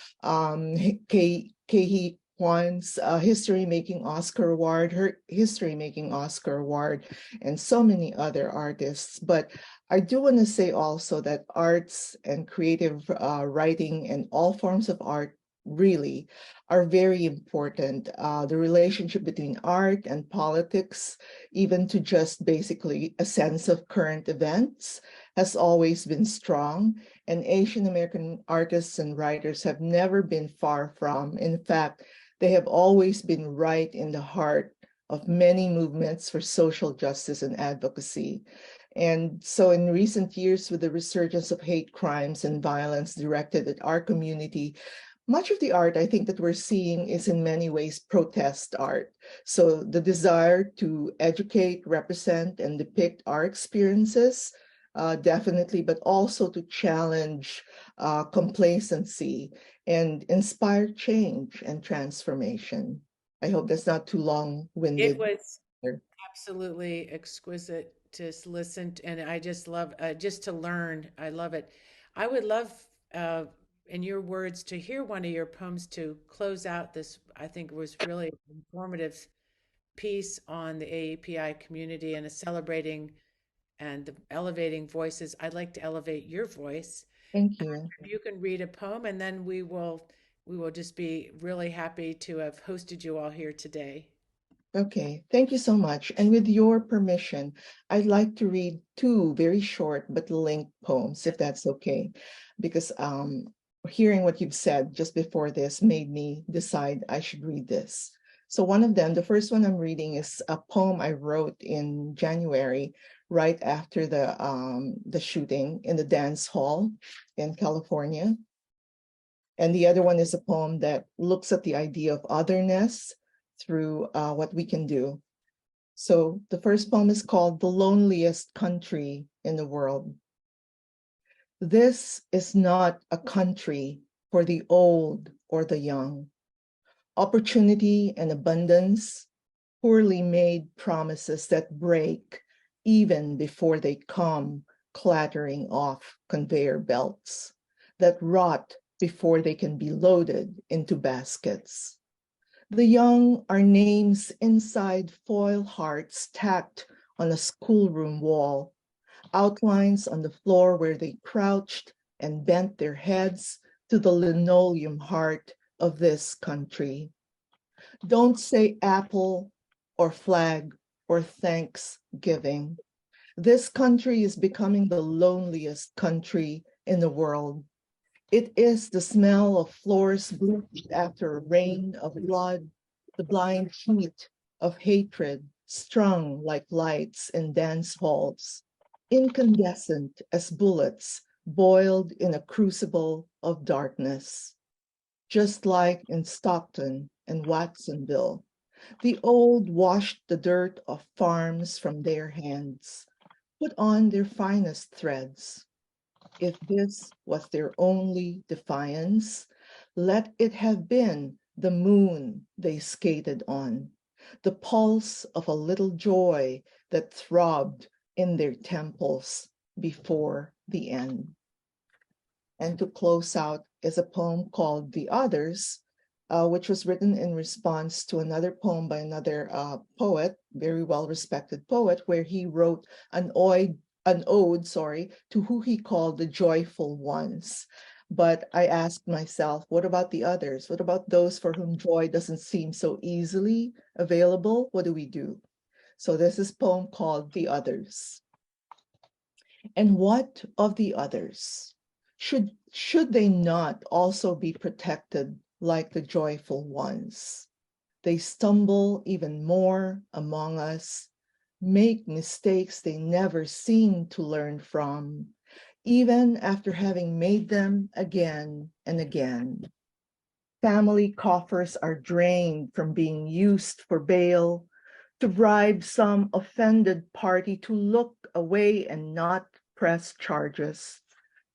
Kei Kwan's History-Making Oscar Award, her History-Making Oscar Award, and so many other artists. But I do want to say also that arts and creative writing and all forms of art really are very important. The relationship between art and politics, even to just basically a sense of current events, has always been strong. And Asian American artists and writers have never been far from. In fact, they have always been right in the heart of many movements for social justice and advocacy. And so in recent years, with the resurgence of hate crimes and violence directed at our community, much of the art I think that we're seeing is in many ways protest art. So the desire to educate, represent, and depict our experiences, definitely, but also to challenge complacency and inspire change and transformation. I hope that's not too long-winded. It was absolutely exquisite to listen to, and I just love just to learn. I love it. I would love, in your words, to hear one of your poems to close out this. I think was really informative piece on the AAPI community and celebrating and elevating voices. I'd like to elevate your voice. Thank you. If you can read a poem, and then we will just be really happy to have hosted you all here today. Okay, thank you so much. And with your permission, I'd like to read 2 very short but linked poems, if that's okay, because hearing what you've said just before this made me decide I should read this. So one of them, the first one I'm reading, is a poem I wrote in January, right after the shooting in the dance hall in California. And the other one is a poem that looks at the idea of otherness through what we can do. So the first poem is called The Loneliest Country in the World. This is not a country for the old or the young. Opportunity and abundance, poorly made promises that break even before they come clattering off conveyor belts, that rot before they can be loaded into baskets. The young are names inside foil hearts tacked on a schoolroom wall, outlines on the floor where they crouched and bent their heads to the linoleum heart of this country. Don't say apple or flag or Thanksgiving. This country is becoming the loneliest country in the world. It is the smell of floors bleached after a rain of blood, the blind heat of hatred strung like lights in dance halls, incandescent as bullets boiled in a crucible of darkness. Just like in Stockton and Watsonville, the old washed the dirt of farms from their hands, put on their finest threads. If this was their only defiance, let it have been the moon they skated on, the pulse of a little joy that throbbed in their temples before the end. And to close out is a poem called The Others, which was written in response to another poem by another poet, very well-respected poet, where he wrote an ode, to who he called the joyful ones. But I asked myself, what about the others? What about those for whom joy doesn't seem so easily available? What do we do? So this is a poem called The Others. And what of the others? Should they not also be protected like the joyful ones? They stumble even more among us, make mistakes they never seem to learn from, even after having made them again and again. Family coffers are drained from being used for bail, to bribe some offended party to look away and not press charges,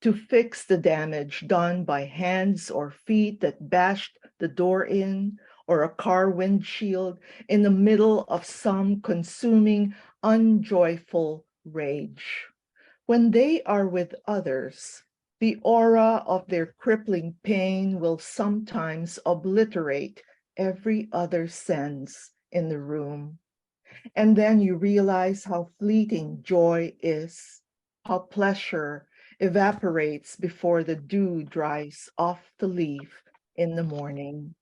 to fix the damage done by hands or feet that bashed the door in, or a car windshield in the middle of some consuming, unjoyful rage. When they are with others, the aura of their crippling pain will sometimes obliterate every other sense in the room. And then you realize how fleeting joy is, how pleasure evaporates before the dew dries off the leaf in the morning.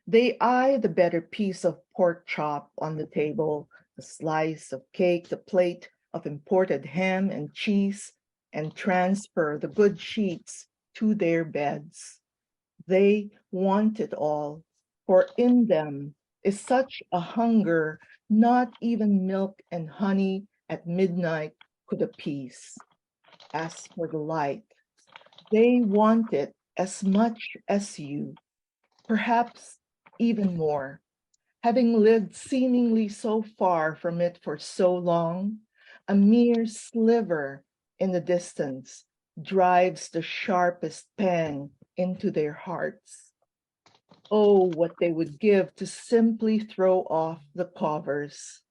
They eye the better piece of pork chop on the table, the slice of cake, the plate of imported ham and cheese, and transfer the good sheets to their beds. They want it all, for in them is such a hunger not even milk and honey at midnight could appease. As for the light, they want it as much as you, perhaps even more. Having lived seemingly so far from it for so long, a mere sliver in the distance drives the sharpest pang into their hearts. Oh, what they would give to simply throw off the covers,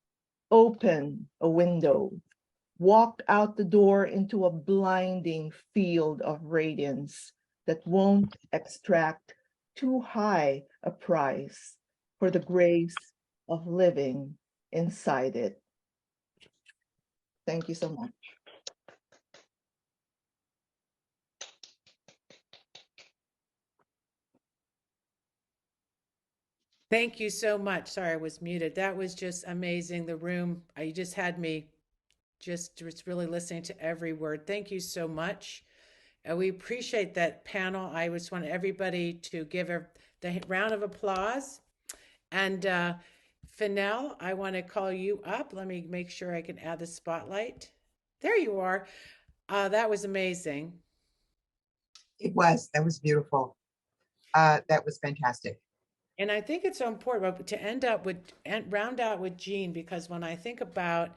open a window, walk out the door into a blinding field of radiance that won't extract too high a price for the grace of living inside it. Thank you so much. Thank you so much. Sorry, I was muted. That was just amazing. The room, you just had me just really listening to every word. Thank you so much. We appreciate that panel. I just want everybody to give the round of applause. And Fennell, I want to call you up. Let me make sure I can add the spotlight. There you are. That was amazing. That was beautiful. That was fantastic. And I think it's so important to round out with Jean, because when I think about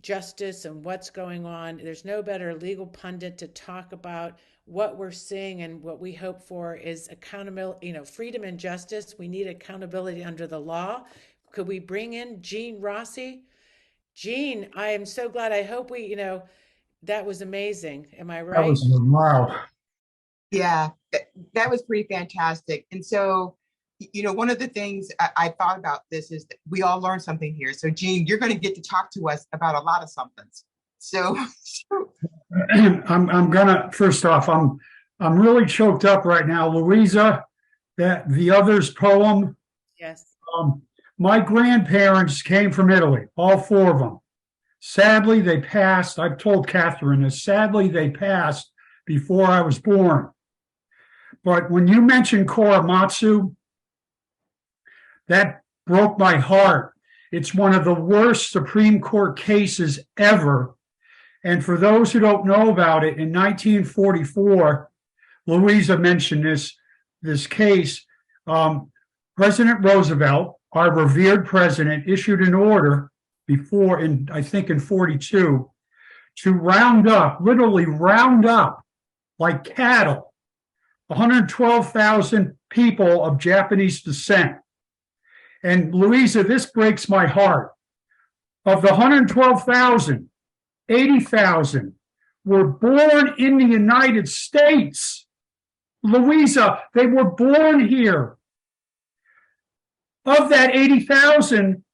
justice and what's going on, there's no better legal pundit to talk about what we're seeing, and what we hope for is accountability, freedom and justice. We need accountability under the law. Could we bring in Jean Rossi? Jean, I am so glad. I hope that was amazing. Am I right? That was wow. Yeah, that was pretty fantastic. And so, one of the things I thought about this is that we all learned something here. So, Jean, you're going to get to talk to us about a lot of somethings. So, I'm gonna, first off, I'm really choked up right now, Luisa. That the others poem. Yes. My grandparents came from Italy, all four of them. Sadly, they passed. I've told Catherine this. Sadly, they passed before I was born. But when you mentioned Korematsu, that broke my heart. It's one of the worst Supreme Court cases ever. And for those who don't know about it, in 1944, Luisa mentioned this case. President Roosevelt, our revered president, issued an order before, I think in 42, to literally round up like cattle, 112,000 people of Japanese descent. And Luisa, this breaks my heart. Of the 112,000, 80,000 were born in the United States. Luisa, they were born here. Of that 80,000,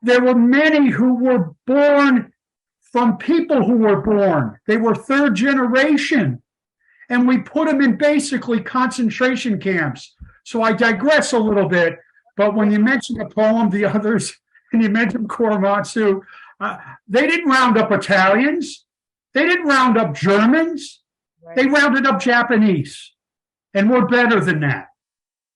there were many who were born from people who were born. They were third generation. And we put them in basically concentration camps. So I digress a little bit. But when you mention the poem, the others, and you mentioned Korematsu, they didn't round up Italians. They didn't round up Germans. Right. They rounded up Japanese. And we're better than that.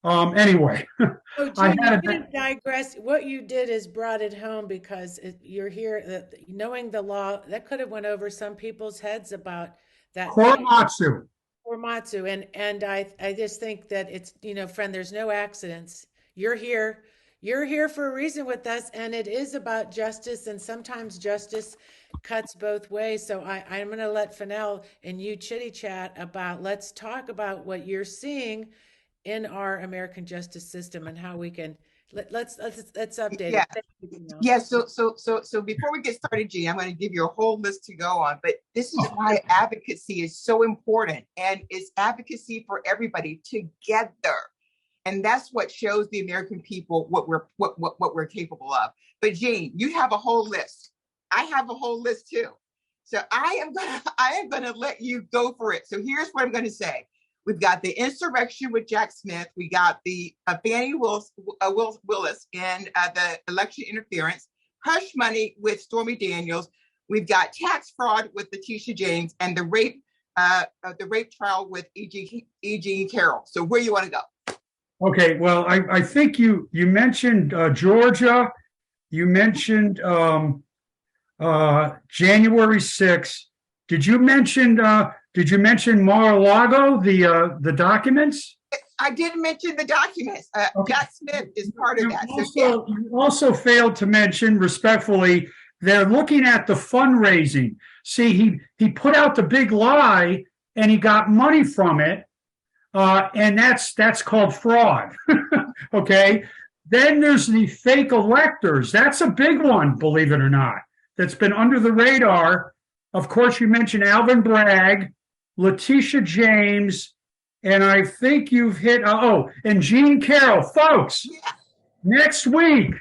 Anyway. So, Jim, I didn't digress. What you did is brought it home, because you're here, knowing the law, that could have went over some people's heads about that. Korematsu. And I just think that it's, friend, there's no accidents. You're here for a reason with us, and it is about justice, and sometimes justice cuts both ways. So I'm going to let Fennell and you chitty chat about, let's talk about what you're seeing in our American justice system and how we can let's update yeah. it. Yeah. So before we get started, Jean, I'm going to give you a whole list to go on, but this is why advocacy is so important, and it's advocacy for everybody together. And that's what shows the American people what we're capable of. But Jean, you have a whole list. I have a whole list too. So I am gonna let you go for it. So here's what I'm going to say. We've got the insurrection with Jack Smith. We got the Fani Willis and the election interference, hush money with Stormy Daniels. We've got tax fraud with Letitia James, and the rape trial with E. Jean Carroll. So where you want to go? Okay, well, I think you mentioned Georgia. You mentioned January 6th. Did you mention Mar-a-Lago, the documents? I didn't mention the documents. Okay. Jack Smith is part of that. You also failed to mention, respectfully, they're looking at the fundraising. See, he put out the big lie, and he got money from it, and that's called fraud. Okay. Then there's the fake electors. That's a big one, believe it or not. That's been under the radar. Of course, you mentioned Alvin Bragg, Letitia James, and I think you've hit, and Jean Carroll. Folks, next week,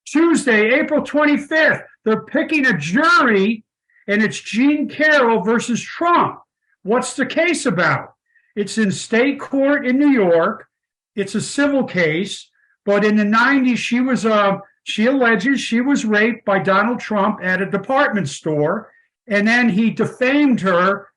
Tuesday, April 25th, they're picking a jury, and it's Jean Carroll versus Trump. What's the case about? It's in state court in New York. It's a civil case, but in the 90s, she alleges she was raped by Donald Trump at a department store, and then he defamed her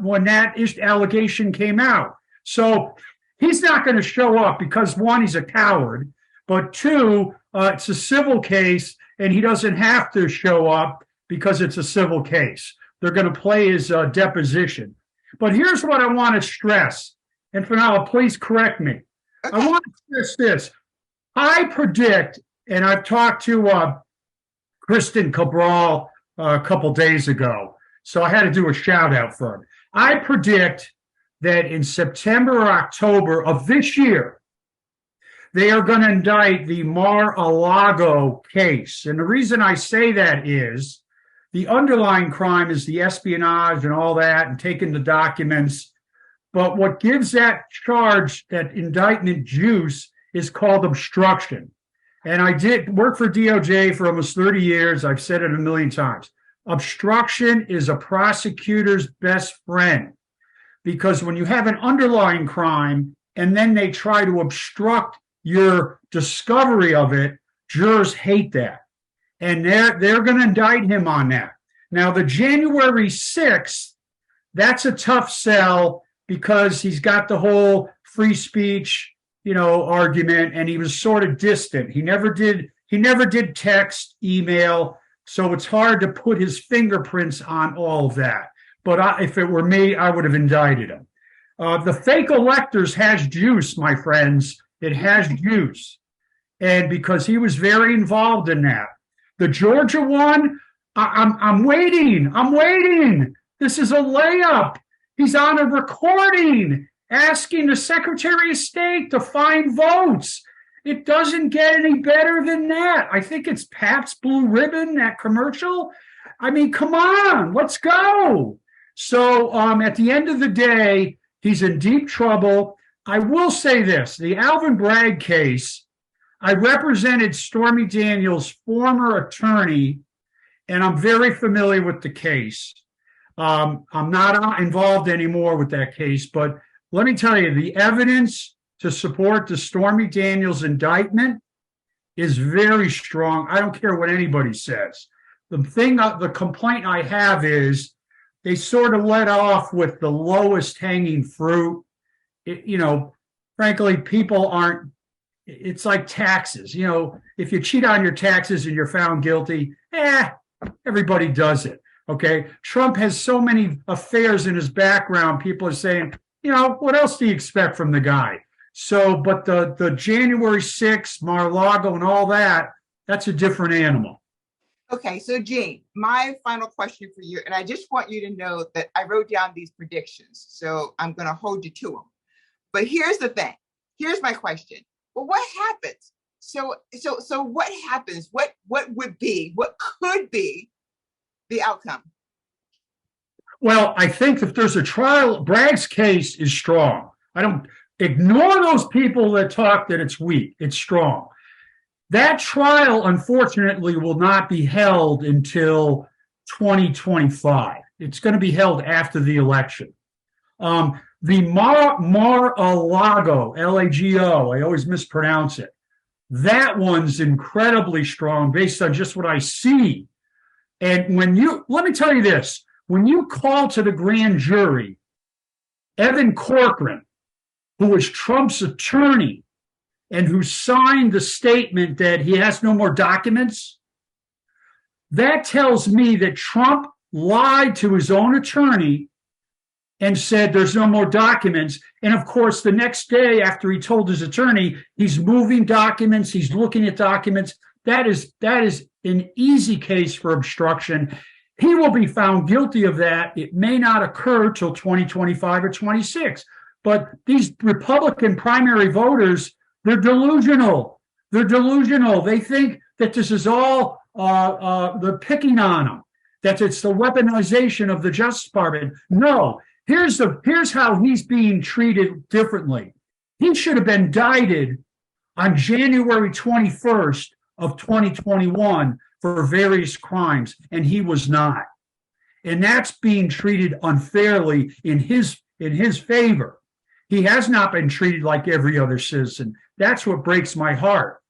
when that allegation came out. So he's not going to show up because, one, he's a coward, But two, it's a civil case, and he doesn't have to show up because it's a civil case. They're going to play his deposition. But here's what I want to stress, and Fenella, please correct me. Okay. I want to stress this. I predict, and I've talked to Kristen Cabral a couple days ago, so I had to do a shout out for him. I predict that in September or October of this year, they are going to indict the Mar-a-Lago case. And the reason I say that is the underlying crime is the espionage and all that and taking the documents. But what gives that charge, that indictment juice, is called obstruction. And I did work for DOJ for almost 30 years. I've said it a million times. Obstruction is a prosecutor's best friend, because when you have an underlying crime and then they try to obstruct your discovery of it, jurors hate that. And they're going to indict him on that. Now, the January 6th, that's a tough sell because he's got the whole free speech, argument, and he was sort of distant. He never did text, email, so it's hard to put his fingerprints on all of that. But if it were me, I would have indicted him. The fake electors has juice, my friends. It has juice. And because he was very involved in that. The Georgia one, I'm waiting. I'm waiting. This is a layup. He's on a recording asking the Secretary of State to find votes. It doesn't get any better than that. I think it's Pabst Blue Ribbon, that commercial. I mean, come on, let's go. So at the end of the day, he's in deep trouble. I will say this, the Alvin Bragg case, I represented Stormy Daniels' former attorney, and I'm very familiar with the case. I'm not involved anymore with that case, but let me tell you, the evidence to support the Stormy Daniels indictment is very strong. I don't care what anybody says. The complaint I have is they sort of let off with the lowest hanging fruit. Frankly, people aren't, it's like taxes. If you cheat on your taxes and you're found guilty, everybody does it. Okay. Trump has so many affairs in his background. People are saying, what else do you expect from the guy? So, but the January 6th, Mar-a-Lago and all that, that's a different animal. Okay, so Gene, my final question for you, and I just want you to know that I wrote down these predictions, so I'm going to hold you to them. But here's the thing. Here's my question. Well, what happens? So what happens? What would be? What could be the outcome? Well, I think if there's a trial, Bragg's case is strong. I don't ignore those people that talk that it's weak. It's strong. That trial, unfortunately, will not be held until 2025. It's going to be held after the election. The Mar-a-Lago, L-A-G-O, I always mispronounce it. That one's incredibly strong based on just what I see. And let me tell you this, when you call to the grand jury, Evan Corcoran, who was Trump's attorney and who signed the statement that he has no more documents, that tells me that Trump lied to his own attorney and said there's no more documents. And of course, the next day after he told his attorney, he's moving documents, he's looking at documents. That is an easy case for obstruction. He will be found guilty of that. It may not occur till 2025 or 26. But these Republican primary voters, they're delusional. They're delusional. They think that this is all they're picking on them, that it's the weaponization of the Justice Department. No, here's how he's being treated differently. He should have been indicted on January 21st of 2021 for various crimes, and he was not. And that's being treated unfairly in his favor. He has not been treated like every other citizen. That's what breaks my heart.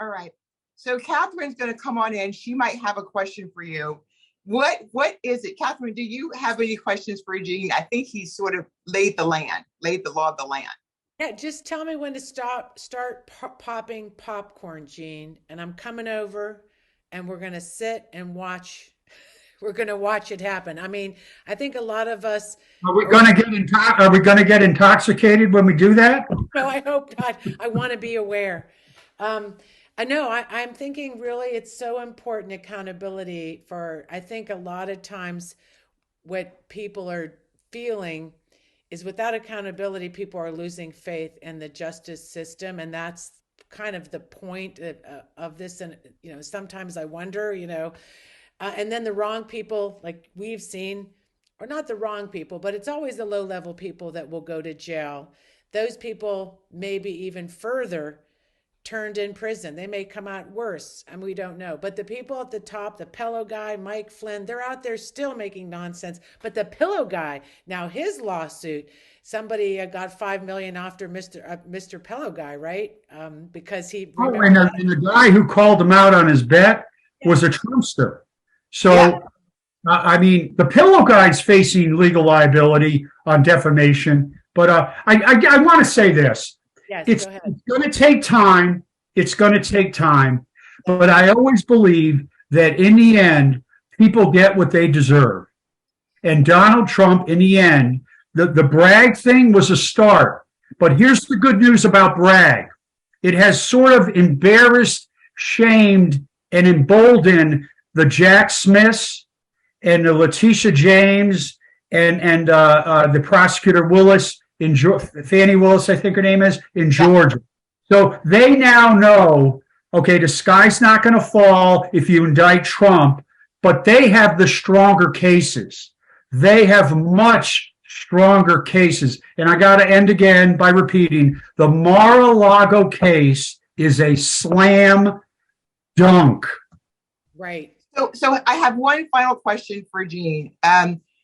All right. So Catherine's going to come on in. She might have a question for you. What is it? Catherine, do you have any questions for Gene? I think he sort of laid the law of the land. Yeah, just tell me when to start popping popcorn, Gene, and I'm coming over and we're going to sit and watch. We're going to watch it happen. I mean, I think a lot of us. Are we going to are we going to get intoxicated when we do that? No, I hope not. I want to be aware. I know I'm thinking really it's so important accountability for, I think a lot of times what people are feeling is without accountability, people are losing faith in the justice system. And that's kind of the point of this. And, sometimes I wonder, and then the wrong people, like we've seen, or not the wrong people, but it's always the low level people that will go to jail. Those people maybe even further turned in prison. They may come out worse, and we don't know. But the people at the top, the pillow guy, Mike Flynn, they're out there still making nonsense. But the pillow guy, now his lawsuit, somebody got $5 million after Mr. Pillow Guy, right? Because he. And the guy who called him out on his bet was a Trumpster. So, I mean, the pillow guy's facing legal liability on defamation. But I want to say this. Yes, it's go ahead. going to take time. It's going to take time. But I always believe that in the end, people get what they deserve. And Donald Trump, in the end, the Bragg thing was a start. But here's the good news about Bragg. It has sort of embarrassed, shamed, and emboldened the Jack Smiths and the Letitia James and the prosecutor Willis in Fannie Willis, I think her name is, in Georgia. So they now know, okay, the sky's not going to fall if you indict Trump, but they have the stronger cases. They have much stronger cases. And I got to end again by repeating, the Mar-a-Lago case is a slam dunk. Right. So I have one final question for Gene.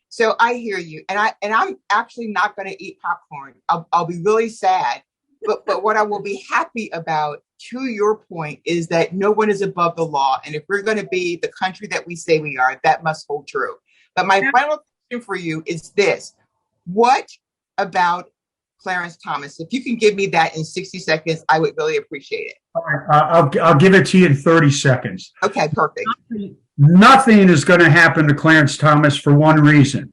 So I hear you, and I'm actually not going to eat popcorn. I'll be really sad, but what I will be happy about, to your point, is that no one is above the law, and if we're going to be the country that we say we are, that must hold true. But my final question for you is this: what about Clarence Thomas? If you can give me that in 60 seconds, I would really appreciate it. All right, I'll give it to you in 30 seconds. Okay, perfect. Nothing is going to happen to Clarence Thomas for one reason.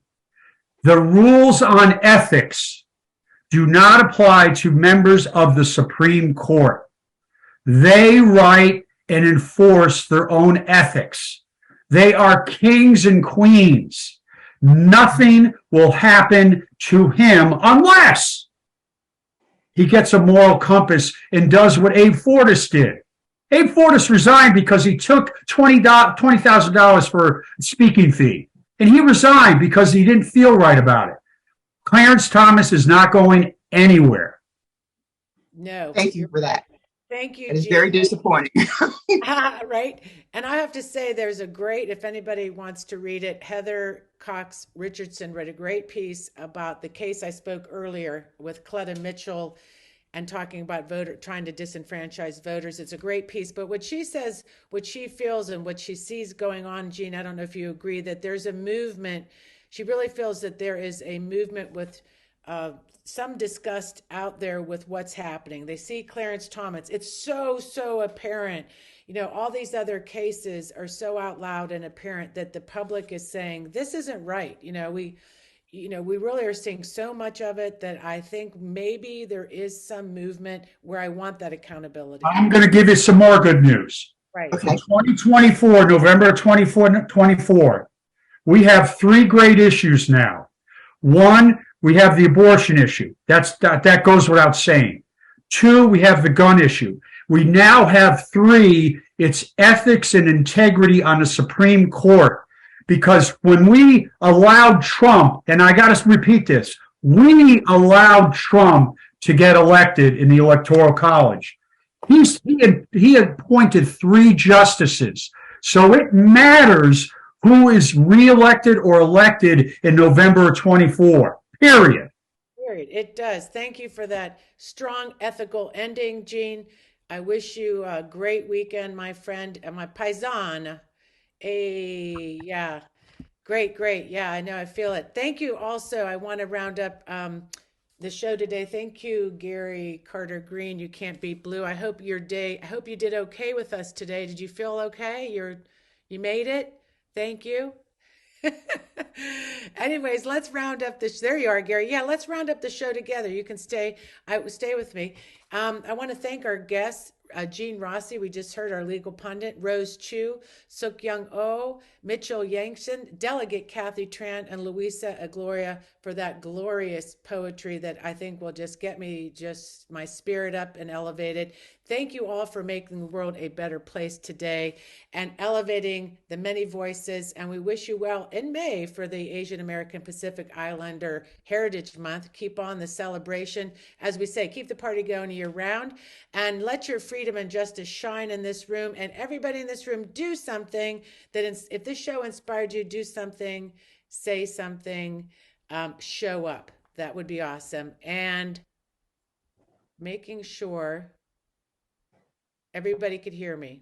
The rules on ethics do not apply to members of the Supreme Court. They write and enforce their own ethics. They are kings and queens. Nothing will happen to him unless he gets a moral compass and does what Abe Fortas did. Abe Fortas resigned because he took $20,000 for a speaking fee. And he resigned because he didn't feel right about it. Clarence Thomas is not going anywhere. No. Thank you for that. Thank you. It is very disappointing. Right. And I have to say, there's a great, if anybody wants to read it, Heather Cox Richardson wrote a great piece about the case I spoke earlier with Cleta Mitchell and talking about trying to disenfranchise voters. It's a great piece. But what she says, what she feels and what she sees going on, Gene, I don't know if you agree, that there's a movement. She really feels that there is a movement with some disgust out there with what's happening. They see Clarence Thomas. It's so apparent. All these other cases are so out loud and apparent that the public is saying, this isn't right. We really are seeing so much of it that I think maybe there is some movement where I want that accountability. I'm going to give you some more good news. Right. In 2024, November 2024, we have three great issues now. One, we have the abortion issue. That goes without saying. Two, we have the gun issue. We now have three, it's ethics and integrity on the Supreme Court. Because when we allowed Trump, and I got to repeat this, we allowed Trump to get elected in the Electoral College. He appointed three justices. So it matters who is reelected or elected in November of 24, period. Period. It does. Thank you for that strong ethical ending, Gene. I wish you a great weekend, my friend, and my paisan. Hey, yeah. Great. Yeah, I know. I feel it. Thank you. Also, I want to round up the show today. Thank you, Gary Carter Green. You can't beat blue. I hope you did okay with us today. Did you feel okay? You made it. Thank you. Anyways, let's round up this. There you are, Gary. Yeah, let's round up the show together. You can stay with me. I want to thank our guests, Jean Rossi, we just heard, our legal pundit, Rose Chu, Sookyung Oh, Mitchell Yangson, Delegate Kathy Tran, and Luisa Gloria for that glorious poetry that I think will just get me my spirit up and elevated. Thank you all for making the world a better place today and elevating the many voices. And we wish you well in May for the Asian American Pacific Islander Heritage Month. Keep on the celebration. As we say, keep the party going year round and let your freedom and justice shine in this room. And everybody in this room, do something that if this show inspired you, do something, say something, show up. That would be awesome. And making sure everybody could hear me.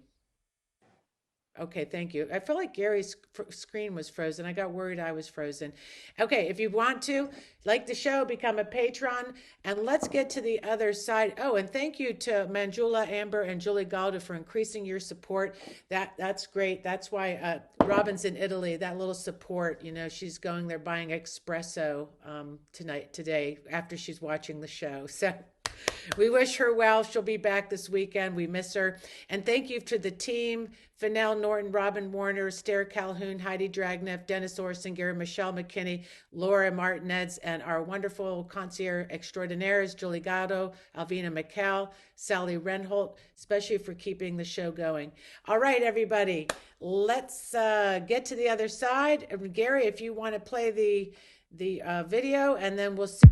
Okay, thank you. I feel like Gary's screen was frozen. I got worried I was frozen. Okay, if you want to, like the show, become a patron, and let's get to the other side. Oh, and thank you to Manjula, Amber, and Julie Galdo for increasing your support. That's great. That's why Robin's in Italy, that little support, she's going there buying espresso today, after she's watching the show. So we wish her well. She'll be back this weekend. We miss her. And thank you to the team, Fennell Norton, Robin Warner, Esther Calhoun, Heidi Dragneff, Dennis Orsinger, Michelle McKinney, Laura Martinez, and our wonderful concierge extraordinaires, Julie Gatto, Alvina McCall, Sally Renholt, especially for keeping the show going. All right, everybody, let's get to the other side. Gary, if you want to play the video, and then we'll see.